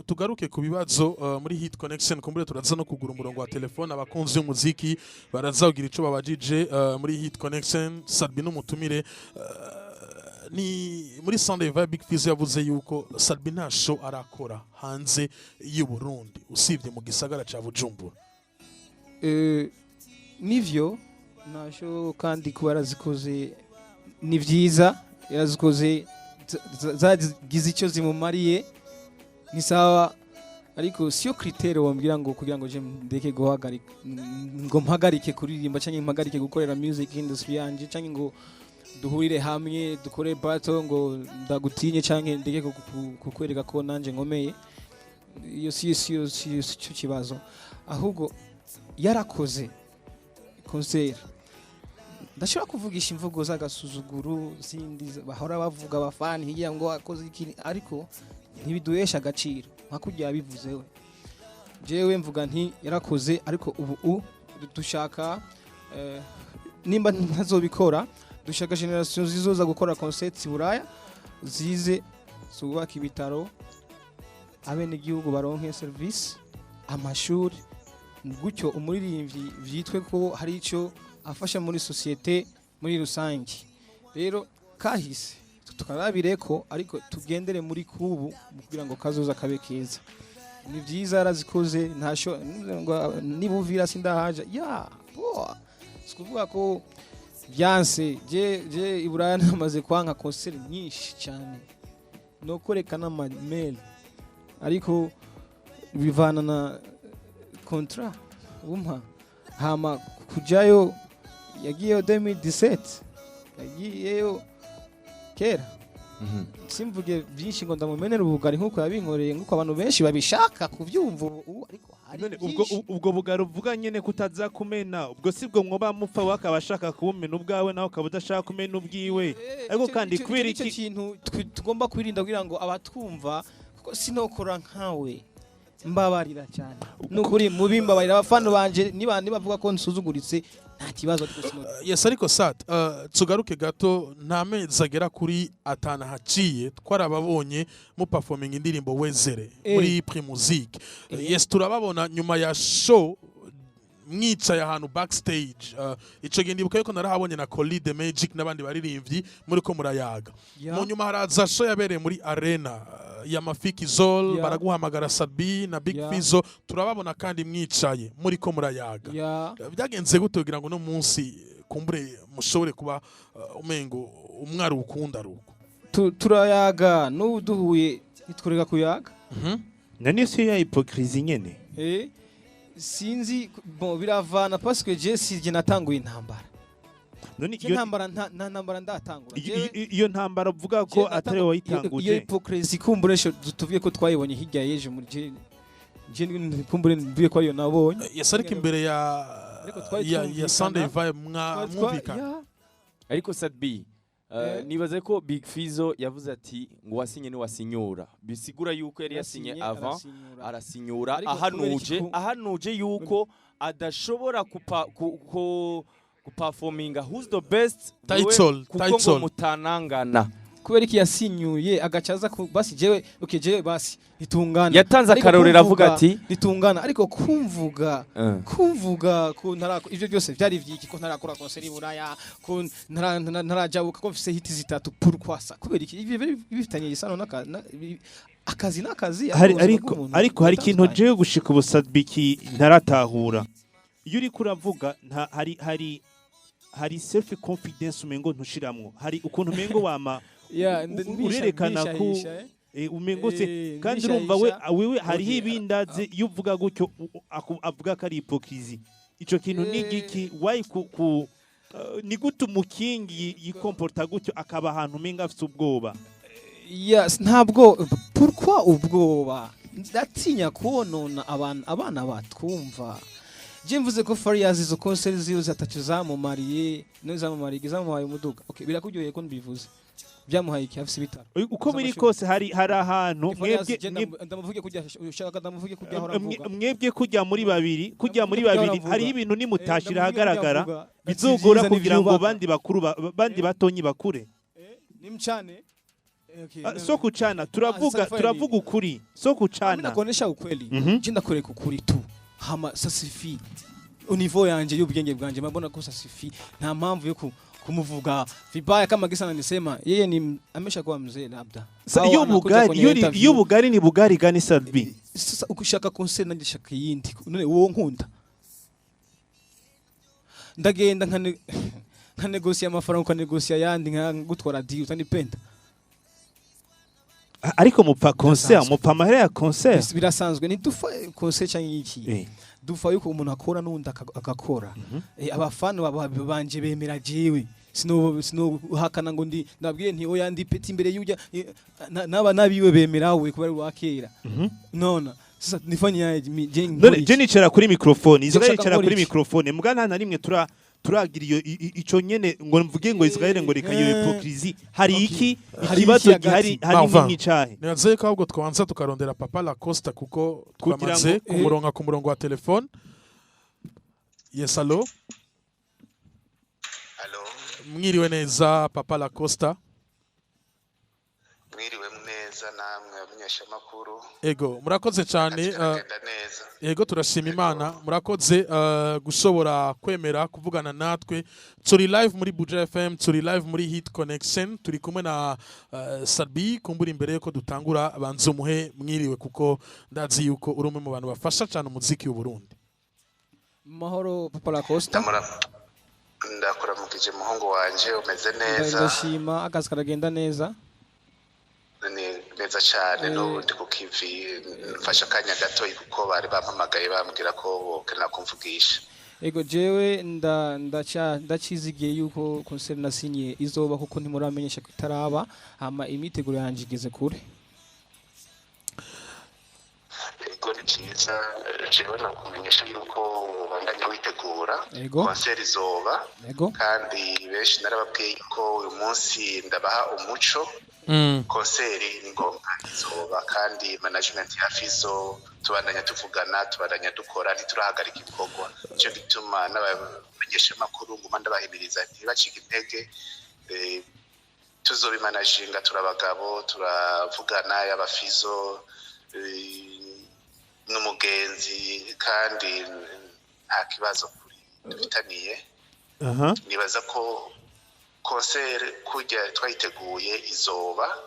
Speaker 2: tugaruke ku bibazo muri Hit Connection, kumbure turaza no kugura umurongo wa telefone abakunzi y'umuziki baraza kugira ico babajije muri Hit Connection. Sadbi n'umutumire ni muri Sunday Vibe. Big Fizzo yavuze yuko Sadbi nta show arakora hanze y'u Burundi usibye mu gisagara ca Bujumbura.
Speaker 4: Nivyo nta show kandi kuba yarazikoze ni vyiza, yarazikoze zagize icyo zimumariye ni sawa, ariko siyo kritere wambwira ngo kugira ngo je ndeke guhagarika ngo mpagarike kuririmba canke mpagarike gukorera music industry yanje, canke ngo duhurire hamwe dukore battle ngo ndagutinye canke ndeke kukwereka ko nanje nkomeye. Iyo siyo cyo kibazo, ahubwo yarakoze concert. Ndashobora kuvugisha imvugo z'agasuzuguru zindi bahora bavuga abafani higira ngo akoze iki, ariko ntibiduhesha agaciro nka kujya bivuzewe. Jewe mvuga nti yarakoze, ariko ubu dushaka nimba ntazobikora, dushaka generation zizoza gukora concert Buraya, zize zubaka ibitaro, abene igihugu baronke service, amashuri, gutyo umuririmbyi vyitwe ko hari ico afasha muri societe muri rusange. Rero kahise tukarabireko, ariko tugendere muri kubu kugira ngo kazoza kabe keza. Ni vyiza yarazikoze, ntasho nibuvira sindahaja ya sikuvuga ko byanse. Je Iburaya namaze kwanka concert nyinshi cyane, no korekana mail, ariko bivana na contrat umpa hama kujayo. Yagiyeyo 2017, yagiyeyo kera. Simvuge byinshi ngo ndamumenera ubugari nkuko yabinkoreye, nkuko abantu benshi babishaka kuvyumva ubu, ariko hari
Speaker 1: ubwo bugari uvuga nyene kutaza kumena, ubwo sibwo mwoba mupfa wakabashaka kubumena ubwawe naho kabudashaka kumena ubwiwe. Ariko kandi kubera iki
Speaker 4: kintu tugomba kwirinda kugira ngo abatwumva, kuko sinokora nkawe mbabarira cyane nukuri mubimbabarira abafana banje nibandi bavuga ko nsuzuguritse nta kibazo twose.
Speaker 2: Yes, ariko Sat tugaruke gato, nta mezi agera kuri atana haciye twarababonye mu performing indirimbo Wezere muri Primusic. Yes, turababona nyuma ya show mwicaye ahantu backstage. Ico gihe ndibuka yuko narahabonye na Collie the Magic n'abandi baririmbyi muri ko murayaga. Mu nyuma haraza show yabereye muri arena ya Mafiki Zol, baraguhamagara Sadbi na Big Fizzo, turababona kandi mwicaye muri ko murayaga. Byagenze gute kugira ngo no munsi kumbure mushobore kuba umengo umwari ukunda ruko?
Speaker 4: Turayaga n'ubu duhuye nitworeka kuyaga.
Speaker 1: Nani si ya hypocrisie nyene?
Speaker 4: Sinzi bon biravana parce que je sije natanguye intambara. None iyo ntambara ndatangura.
Speaker 1: Iyo ntambara uvuga ko atari wowe itanguje.
Speaker 4: Iyo hypocrisie kumburesho tuvuye ko twayibonye hirya yeje muri je kumbure mbiye ko iyo nabonye.
Speaker 2: Yes, ariko imbere ya Sunday Vibe mwumvikana.
Speaker 3: Ariko Sadbi nibaze ko Big Fizzo yavuze ati ngo wasinye ni wasinyura bisigura yuko yari yasinye avant arasinyura ahanuje yuko adashobora kuperforminga who's the best
Speaker 2: title
Speaker 3: kuko mutanangana
Speaker 4: kubera iki yasinyuye agacaza basi jewe basi nitungana
Speaker 3: yatanze akarorero avuga ati
Speaker 4: nitungana ariko kumvuga ko ivyo byose byari vyiki ko ntarakora concert buraya ko ntarajabuka ko mfise hiti zitatu pourquoi ça kubera iki ivyo bifitanye isano n'akazi
Speaker 1: ariko hari ikintu jewe gushika ubusadbiki ntaratahura iyo uri kuravuga hari self confidence umengo ntushiramwo hari ukuntu umengo wama urerekana ko umengo se kandi urumva wewe hariho ibindaze iyo uvuga gutyo avuga ko ari hypocrisie ico kintu ni giki why ni gute umukingi yikomporta gutyo akaba ahantu umenga afite ubwoba
Speaker 4: ntabwo pourquoi ubwoba ndatinya kubonona abana batwumva je mvuze ko Farias izo concert ziyo zatacu zamumariye zamumaye umuduga okay birakuryoheye ko mbivuze byamuhaye iki afise bitaro
Speaker 1: uko biri kose hari ahantu mwebwe kujya muri babiri hari ibintu nimutashira hagaragara bizogora kugira ngo bandi batonyi bakure
Speaker 4: nimchane
Speaker 1: so kuchana turavuga ukuri so kuchana
Speaker 4: nakonesha ukweli je ndakoreka ukuri tu hama sasifi univo yanje y'ubwenge bwanje mabona ko sasifi nta mpamvu yo kumuvuga vibaya kama gisa nanisema yeye ni ameshakuwa mzee labda
Speaker 1: y'ubugari ni bugari gani Sadbi
Speaker 4: sasa ukishaka concert ndishaka yindi none wo nkunda ndagenda nka negosia amafaranga kwa negosia yandi nka gutwara deal utanipenda
Speaker 1: ariko mupfa concert mupfa mahera ya concert
Speaker 4: birasanzwe ni dufa concert cyangwa iki dufa yuko umuntu akora n'undi agakora abafana banje bemera jewe sino hakana ngo ndabwiye nti oya ndi peti imbere y'ujya naba nabiwe bemera we kubera wakera nona sasa nifanya
Speaker 1: je nicara kuri microphone izogaricara kuri microphone mugana nta rimwe turagira ico nyene ngo mvuge ngo Israel ngo reka iyo hypocrisie hari iki ikibazo gihari n'icyahe
Speaker 2: naze ko ahubwo twanza tukarondera Papa La Costa kuko twamaze ku murongo wa telefone. Yes, allo mwiriwe neza Papa La Costa.
Speaker 5: Mwiriwe neza namwe abanyesha makuru.
Speaker 2: Ego murakoze cyane ego turashima Imana murakoze gushobora kwemera kuvugana natwe turi live muri Buja FM turi live muri Hit Connection turi kumwe na Sadbi kumbura imbere yuko dutangura banze umuhe mwiriwe kuko ndazi yuko uri umwe mu bantu bafasha cyane umuziki w'u Burundi.
Speaker 4: Mahoro Papa La Costa.
Speaker 5: Ndakuramukije muhungu wanje umeze neza.
Speaker 4: Ndashima akazi karagenda neza.
Speaker 5: Neza cyane n'ubundi kukivi mfasha kanya gato kuko bari bampamagaye bambwira ko kana kumvugisha.
Speaker 4: Ego jewe ndacizigiye yuko concert nasinye izoba kuko ntimuramenyesha kutaraba hama imiteguro yanje igeze kure.
Speaker 5: Ego ni cyiza jewe nakumenyesha yuko bandanya witegura concert izoba kandi benshi narababwiye ko uyu munsi ndabaha umuco konseri ni ngombwa izoba kandi management ya Fizzo tubandanya tuvugana tubandanya dukora ntiturahagarika ibikorwa cyo gituma n'abamenyesha makuru nguma ndabahimiriza ntibacike intege tuzobimanaginga turabagabo turavugana y'aba Fizzo n'umugenzi kandi nta kibazo kuri dufitaniye nibaza ko concert kujya twayiteguye izoba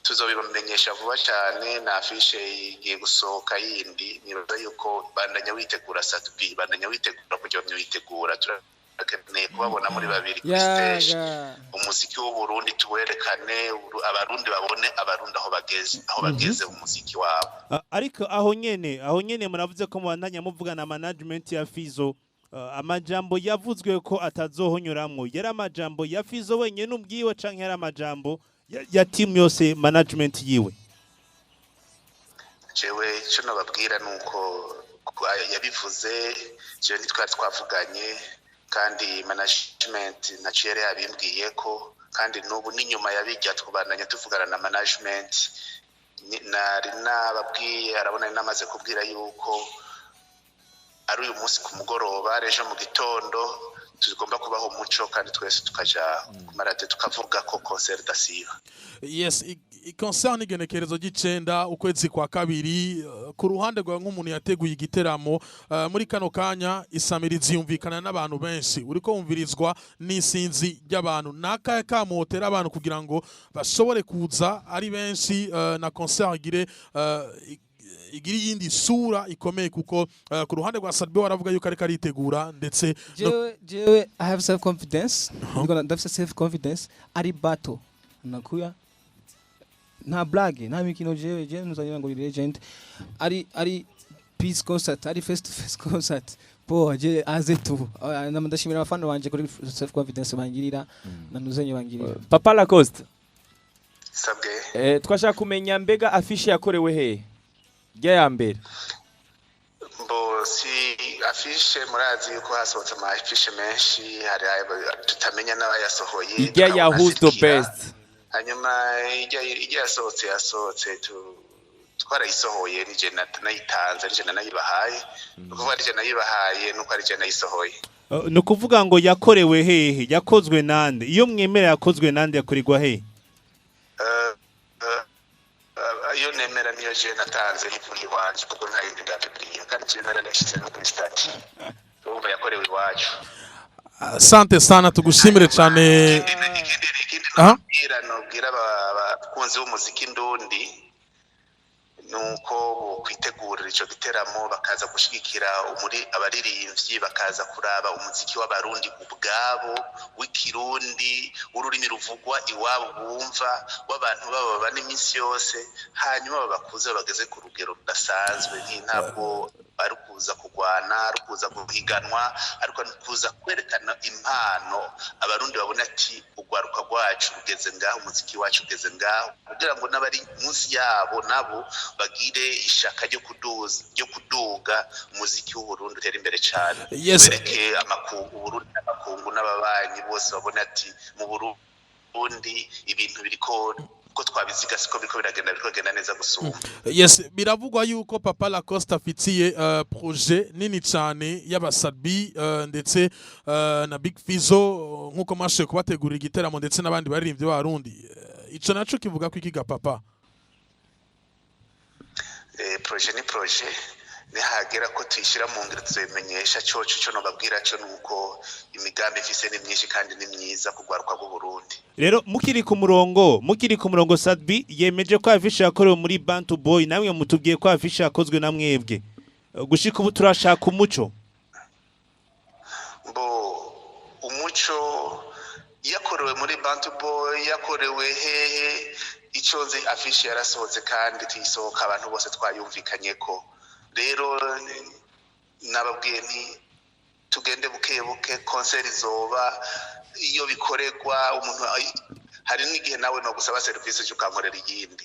Speaker 5: tuzobibamenyesha vuba cyane na afishe igiye gusohoka yindi nibaza yuko bandanya witegura Sadbi bandanya witegura kujya mwitegura turakeneye kubabona muri babiri kuri stage umuziki w'u Burundi tuwerekane abarundi babone abarundi aho bageze umuziki wabo.
Speaker 1: Ariko aho nyene muravuze ko mubandanya muvugana management ya Fizzo amajambo yavuzwe ko atazohonyoramwo yari amajambo ya Fizzo wenyene ubwiwe canke yari amajambo ya team yose management yiwe.
Speaker 5: Jewe cyo nababwira nuko yabivuze je ntitwari twavuganye kandi management naciyere yabimbwiye ko kandi nubu n'inyuma yabijya twubandanya tuvugana na management nari nababwiye arabona namaze kubwira yuko ari uyu munsi ku mugoroba rejo mu gitondo tugomba kubaho umuco kandi twese tukaja kumarade tukavuga ko concert dasiba.
Speaker 2: Yes, concerne igenekerezo gicenda ukwezi kwa kabiri ku ruhande rwa nk'umuntu yateguye igiteramo muri kano kanya isamirizi yumvikana n'abantu benshi uriko wumvirizwa n'isinzi ry'abantu nakaye kamotera abantu kugira ngo bashobore kuza ari benshi na concert igiri yindi sura ikomeye kuko ku ruhande rwa Sadbe waravuga yuko ariko aritegura ndetse
Speaker 4: jewe I have self confidence ndafise self confidence ari battle nakuya nta blague nta mikino jewe nuzanyira ngo legend ari peace concert ari face to face concert po je aze tu ndashimira abafana banje kuri self confidence bangirira nanuzanye bangirira.
Speaker 3: Papa Lacoste
Speaker 5: Sabwe
Speaker 3: twashaka kumenya mbega afishe yakorewe he ya mbere
Speaker 5: mbo si afishe murazi yuko hasohotse ama afishe menshi hari tutamenya n'abayasohoye
Speaker 3: ijya ya who's the best
Speaker 5: hanyuma ijya yasohotse twarayisohoye nije nayitanze nije nayibahaye kuko nije nayibahaye nuko ari je nayisohoye.
Speaker 1: No kuvuga ngo yakorewe hehe yakozwe nande iyo mwemera yakozwe nande yakurirwa hehe
Speaker 5: iyo nemera niyo je natanze ivuye iwacu kuko nta yindi ndabibriye kandi je narashyize no kuri stati urumva yakorewe iwacu.
Speaker 2: Asante sana tugushimire cyane.
Speaker 5: Nobwira abakunzi b'umuziki ndundi nuko kwitegurira ico giteramo bakaza gushigikira abaririmbyi bakaza kuraba umuziki w'abarundi ubwabo w'ikirundi ururimi ruvugwa iwabo bumva w'abantu baba bane iminsi yose hanyuma bakuze bageze ku rugero rudasanzwe ntabwo ari kuza kugwana ari kuza guhiganwa ariko kuza kwerekana impano abarundi babona ati ugwaruka rwacu rugeze ngaho umuziki wacu ugeze ngaho kugira ngo n'abari munsi yabo nabo bagire ishaka ryo kuduga umuziki w'Uburundi utera imbere cyane. Bereke amakungu n'ababanyi bose babona ati mu Burundi ibintu biriko ko twabiziga siko biriko biragenda neza gusumba.
Speaker 2: Yes, biravugwa yuko Papa Lacoste afitiye projet nini cyane y'abasadbi ndetse na Big Fizzo nkuko mashe kubategurira igiteramo ndetse n'abandi baririmbyi b'Abarundi ico naco kivuga ko ikiga papa
Speaker 5: projet ni projet nihagera ko tuyishira mu ngiro tuzemenyesha cyo no babwira cyo nuko imigambi ifise ni myinshi kandi ni myiza kugwaruka bw'u Burundi.
Speaker 1: Rero mukiri ku murongo Sadbi yemeje ko afishe yakorewe muri Bantu Boy namwe mutubwiye ko afishe yakozwe na mwebwe gushika ubu turashaka umuco
Speaker 5: umuco yakorewe muri Bantu Boy yakorewe hehe icoze afishe yarasohotse kandi tuyisohoka abantu bose twayumvikanye ko rero nababwiye nti tugende buke concert izoba iyo bikoregwa umuntu hari n'igihe nawe no gusaba service cyo kankorera iyindi.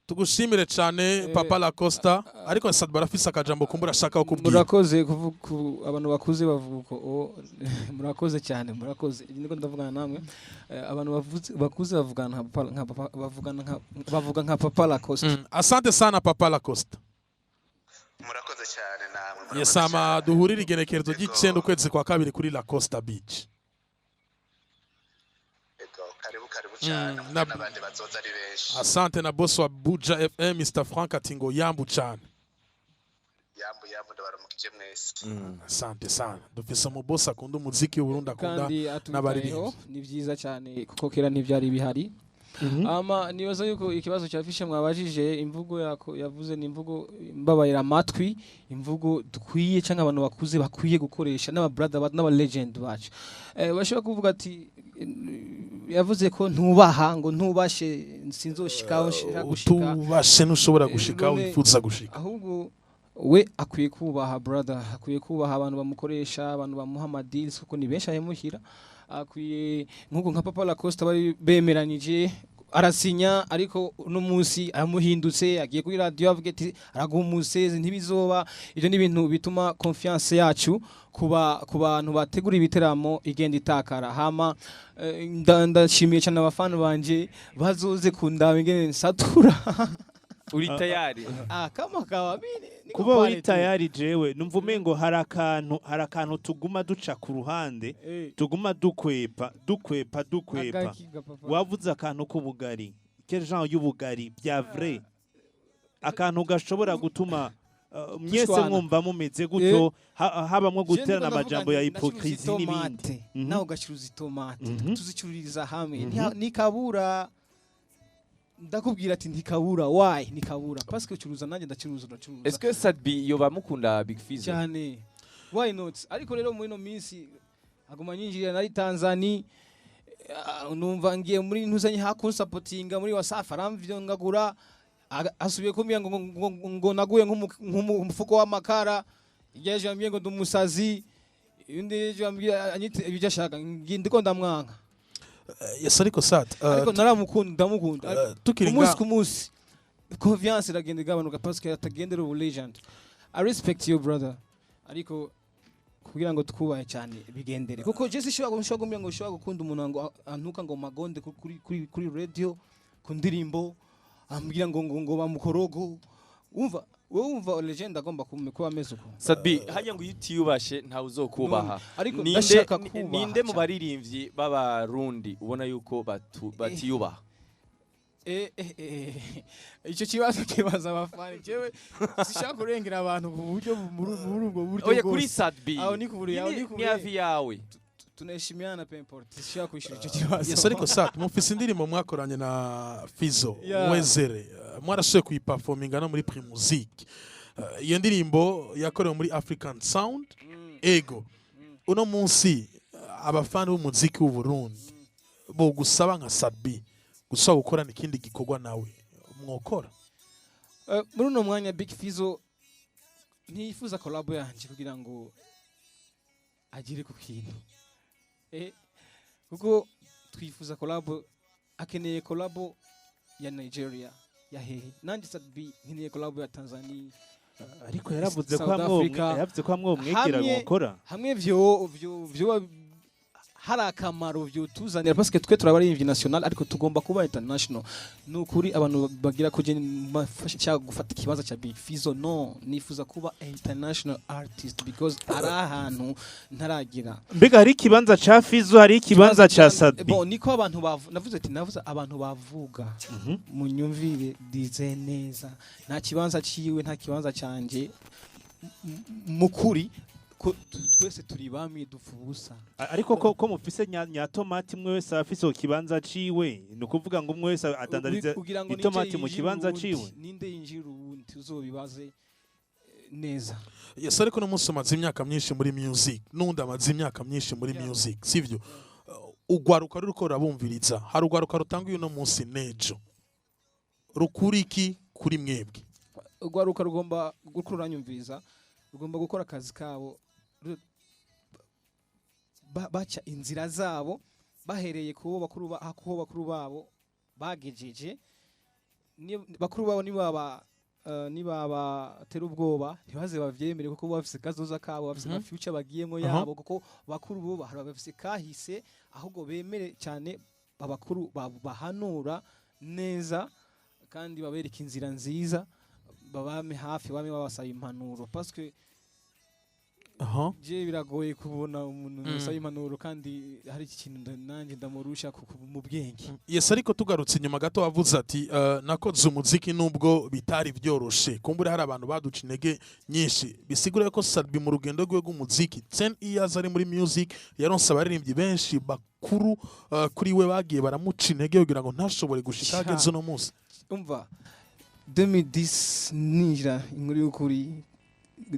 Speaker 2: Tugushimire cyane Papa Lacoste ariko Sadbi barafise akajambo kumbura shaka kubwira.
Speaker 4: Murakoze abantu bakuze bavuga murakoze cyane murakoze niko ndavugana namwe abantu bakuze bavuga nka Papa Lacoste.
Speaker 2: Asante sana Papa Lacoste.
Speaker 5: Murakoze cyane namwe.
Speaker 2: Yesama duhurira igenekerezo gicenda ukwezi kwa kabiri kuri Lacoste Beach.
Speaker 5: Karibu cyane n'abandi bazoza ari benshi.
Speaker 2: Asante na boss wa Buja FM Mr Frank atingo yambu cyane.
Speaker 5: Yambu ndabaramukije mwese.
Speaker 2: Asante sana. Dufise mu boss akunda umuziki w'Uburundi akunda n'abaririmbyi.
Speaker 4: Ni byiza cyane kuko kera ntibyari bihari. Nibaza yuko ikibazo cyafishe mwabajije imvugo yavuze ni imvugo mbabayira amatwi imvugo dukwiye cyangwa abantu bakuze bakwiye gukoresha n'aba brother n'aba legend bacu bashobora kuvuga ati yavuze ko ntubaha ngo ntubashe sinzoshikaho gushika
Speaker 2: tubashe nushobora gushika wifuza gushika
Speaker 4: ahubwo we akwiye kubaha brother akwiye kubaha abantu bamukoresha abantu bamuha amadills kuko ni benshi ahemuhira akwiye nkuko nka Papa Lacoste bari bemeranije arasinya ariko uno munsi amuhindutse agiye kuri radio avuga ati aragumuse ntibizoba ivyo ni ibintu bituma confiance yacu ku bantu bategura ibiteramo igenda itakara hama ndashimiye cyane abafana banje bazoze kundaba ingene nsatura
Speaker 3: uri tayari
Speaker 4: kama kababine
Speaker 1: kuba uri tayari jewe numva umengo hari akantu tuguma duca ku ruhande tuguma dukwepa wavuze akantu k'ubugari quel genre y'ubugari bya vrai akantu gashobora gutuma mwese mwumva mumeze guto habamwe guterana amajambo ya hypocrisie n'ibindi
Speaker 4: naho gashiruza itomate tuzicururiza hamwe nikabura ndakubwira ati ntikabura why nikabura parce que ucuruza nanjye ndacuruza
Speaker 3: est-ce que Sadbi yoba mukunda Big Fizzo
Speaker 4: cyane why not ariko rero muri no minsi aguma nyinjira nari Tanzania numva ngiye muri ntuzanye hakunsapotinga muri wasafa aramvyo ngagura asubiye kumya ngo naguye nk'umufuko w'amakara yaje ambye ngo ndumusazi indi yaje ambye anyite ibijashaka ndiko ndamwanka
Speaker 2: yes ariko sat
Speaker 4: ariko naramukunda ndamukunda
Speaker 2: tukiringa
Speaker 4: ku munsi confiance iragenda igabanuka parce que atagendera ubu legend I respect you brother ariko kugira ngo tukubaye cyane bigendere kuko je sishobora gushobora ngo ushobora gukunda umuntu ngo antuka ngo magonde kuri radio ku ndirimbo ambwira ngo bamukorogo wumva legend agomba kuba ameze uko
Speaker 3: Sadbi hajya ngo yitiyubashe nta uzokubaha
Speaker 4: ariko ndashaka
Speaker 3: ninde mu baririmbyi b'abarundi ubona yuko batiyubaha
Speaker 4: icyo kibazo kibaza abafani jewe sishaka kurengera abantu mu buryo muri ubwo buryo
Speaker 3: oya kuri Sadbi
Speaker 4: aho ni kuburi
Speaker 3: ni avi yawe
Speaker 4: tunaheshimiana pe import sishaka kwishura icyo kibazo
Speaker 2: yes ariko sat mufise indirimbo mwakoranye na Fizzo Mwezere mwarashoye kuyiperforminga no muri Primusic iyo ndirimbo yakorewe muri African Sound ego uno munsi abafana b'umuziki w'u Burundi bo gusaba nka Sadbi gusaba gukorana ikindi gikorwa nawe mwokora
Speaker 4: muri uno mwanya Big Fizzo ntiyifuza collab yanje kugira ngo agire ku kintu kuko twifuza collab akeneye collab ya Nigeria ya hehe nanjye Sadbi nkeneye collab ya Tanzania
Speaker 1: ariko yaravuze ko mwegera gukora
Speaker 4: hamwe vyo hari akamaro byo tuzanira parce que twe turabaririmbyi national ariko tugomba kuba international nukuri abantu bagira ko je mafasha gufata ikibazo cha Big Fizzo no nifuza kuba international artist because ari ahantu ntaragira
Speaker 1: mbega hari ikibanza cha Fizzo hari ikibanza cha Sadbi
Speaker 4: bon niko abantu navuze abantu bavuga mu nyumvire dize neza nta kibanza ciwe nta kibanza canje mukuri twese turi bami dufubusa
Speaker 1: ariko ko mufise nya tomati mwe wese afise kibanza ciwe nukuvuga ngo mwe wese adandariza itomati mu kibanza ciwe
Speaker 4: ninde yinjira ubundi uzobibaze neza
Speaker 2: yes ariko no musomaze imyaka myinshi muri music nundi amaze imyaka myinshi muri music sivyo ugwaruka ruko rabumviriza hari ugwaruka rutanga uno munsi nejo rukuriki kuri mwebwe
Speaker 4: ugwaruka rugomba gukuranyumviriza rugomba gukora akazi kabo baca inzira zabo bahereye kubo bakuru babo bagejeje bakuru babo nibaba tera ubwoba ntibaze bavyemere kuko bafise kazoza kabo bafise future bagiyemo yabo kuko bakuru bo bafise kahise ahubwo bemere cyane abakuru bahanura neza kandi babereka inzira nziza babame hafi bame babasaba impanuro parce que je biragoye kubona umuntu usaba impanuro kandi hari ikintu nanjye ndamurusha mu bwenge
Speaker 2: yes ariko tugarutse inyuma gato wavuze ati nakoze umuziki nubwo bitari byoroshe kumbure hari abantu baduca intege nyinshi bisigura ko Sadbi mu rugendo rwe rw'umuziki 10 years ari muri music yaronse abaririmbyi benshi bakuru kuri we bagiye baramuca intege kugira ngo ntashobore gushika hageze no munsi
Speaker 4: umva 2010 ninjira inkuru y'ukuri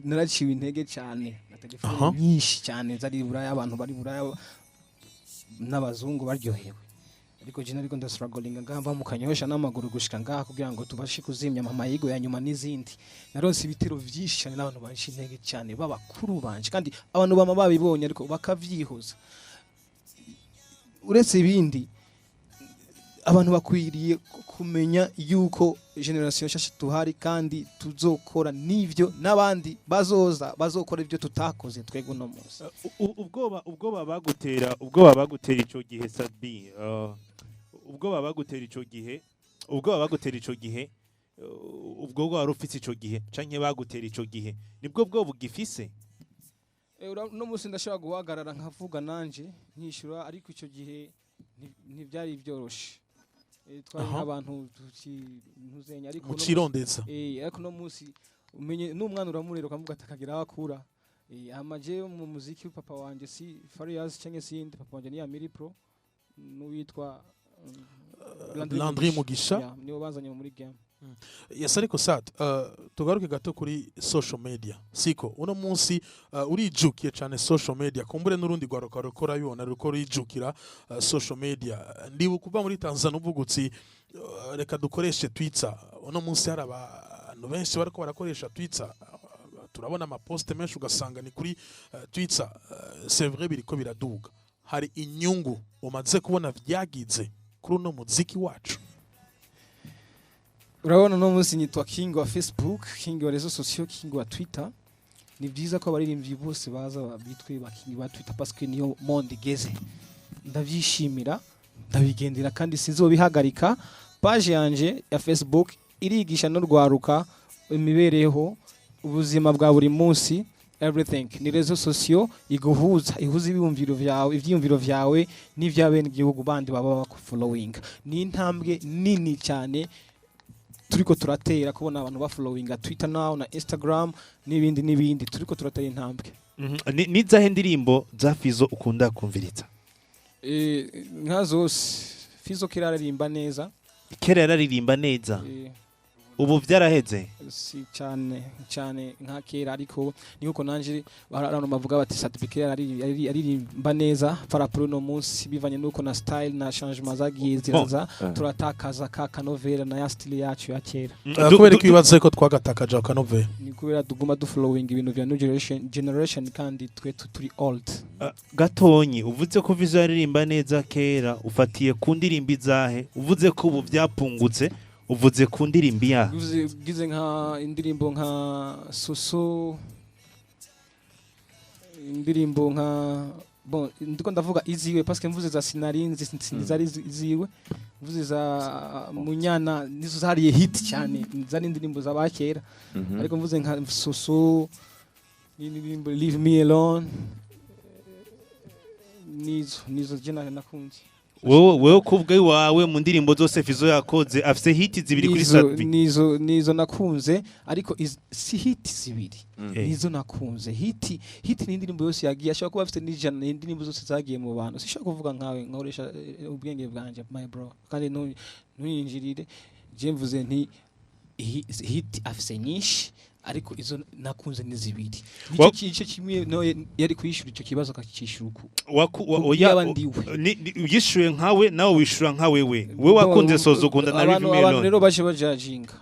Speaker 4: naraciwe intege cyane telefone nyinshi cyane zari buraya abantu bari buraya n'abazungu baryohewe ariko je nariko ndastruggling ngamba mu kanyosha n'amaguru gushika ngaha kugira ngo tubashe kuzimya mama yigo ya nyuma n'izindi naronse ibitero byinshi cyane n'abantu banshi intege cyane babakuru banje kandi abantu bama babibonye ariko bakavyihuza uretse ibindi abantu bakwiriye kumenya yuko generation nshasha tuhari kandi tuzokora n'ivyo n'abandi bazokora ivyo tutakoze twego no munsi.
Speaker 1: ubwoba bagutera ico gihe Sadbi, ubwoba bagutera ico gihe ubwo wari ufite ico gihe canke bagutera ico gihe nibwo bwo bugifise.
Speaker 4: No munsi ndashobora guhagarara nkavuga nanje nkishura, ariko ico gihe ntivyari byoroshe. Twari nk'abantu ntuzenya, ariko
Speaker 2: mucirondeza
Speaker 4: ariko no munsi umenye n'umwana uramurera ukamuga atakagira akura. Amaje mu muziki papa wanje si Farias cyangwa sindi, papa wanje ni Amiri Pro n'uwitwa
Speaker 2: Landry Mugisha
Speaker 4: nibo bazanye muri game.
Speaker 2: Yes, ariko Sad, tugaruke gato kuri social media. Siko uno munsi urijukiye cyane social media, kumbure n'urundi gwaruka rukora yona ruko rijukira social media. Ndibu kuba muri Tanzania uvugutsi reka dukoreshe Twitter. Uno munsi hari abantu benshi bariko barakoresha Twitter. Turabona ama post menshi ugasanga ni kuri Twitter. C'est vrai biriko biraduga. Hari inyungu umaze kubona vyagize kuri uno muziki wacu.
Speaker 4: Urabona no munsi nyitwa King wa Facebook, King wa réseaux sociaux, King wa Twitter. Ni byiza ko abaririmbyi bose baza bitwe ba King wa Twitter parce que niyo monde igeze. Ndavyishimira, ndabigendera kandi sinzobihagarika. Page yanje ya Facebook irigisha no rwaruka imibereho, ubuzima bwa buri munsi, everything. Ni réseaux sociaux ihuza ivyiyumviro vyawe n'ivyabene igihugu bandi baba bakufollowing. Ni intambwe nini cyane turiko turatera kubona abantu ba followinga Twitter now na Instagram n'ibindi turiko turatera intambwe.
Speaker 1: Nizahe ndirimbo za Fizzo ukunda kumviriza?
Speaker 4: Nka zose Fizzo kera aririmba neza. Ubu vyaraheze si cyane nka kera, ariko niko nanje barano bavuga bati certificate aririmba neza parapro no munsi bivanye nuko na style na changement zagiye ziraza turatakaza ka kanovera na ya style yacu ya kera.
Speaker 2: Kubera kwibaza ko twagatakaje kanovera
Speaker 4: ni kubera tuguma du following ibintu vya new generation kandi twe turi old.
Speaker 1: Gatonyi uvuze ko Fizzo aririmba neza kera, ufatiye ku ndirimbo izahe? Uvuze ko ubu byapungutse, uvuze ku ndirimbo ya
Speaker 4: gize nka indirimbo nka Soso, indirimbo nka bon ndiko ndavuga iziwe parce que mvuze za sinarinzi zari iziwe, mvuze za Munyana nizo zariye hit cyane, zari indirimbo zabakera. Ariko mvuze nka Soso, indirimbo Leave Me Alone, nizo jena nakunze.
Speaker 1: Wewe kubwe wawe mu ndirimbo zose Fizzo yakoze afise hit zibiri kuri Sadbi.
Speaker 4: Nizo nakunze, ariko si hit zibiri. Nizo nakunze. Hit ni indirimbo yose yagiye, ashaka kuba afite n'ijana indirimbo zose zagiye mu bantu. Sishaka kuvuga nkawe nkoresha ubwenge bwanje my bro. Kandi ntuyinjirire. Je mvuze nti hit afise nyinshi, ariko izo nakunze ni zibiri. Nicyo kimwe no yari kwishura icyo kibazo akakishuka.
Speaker 1: Yishuye nkawe nawe wishura nka wewe wakunze Sozo ukunda na Leave Me Alone.
Speaker 4: Abantu rero baje bajajinga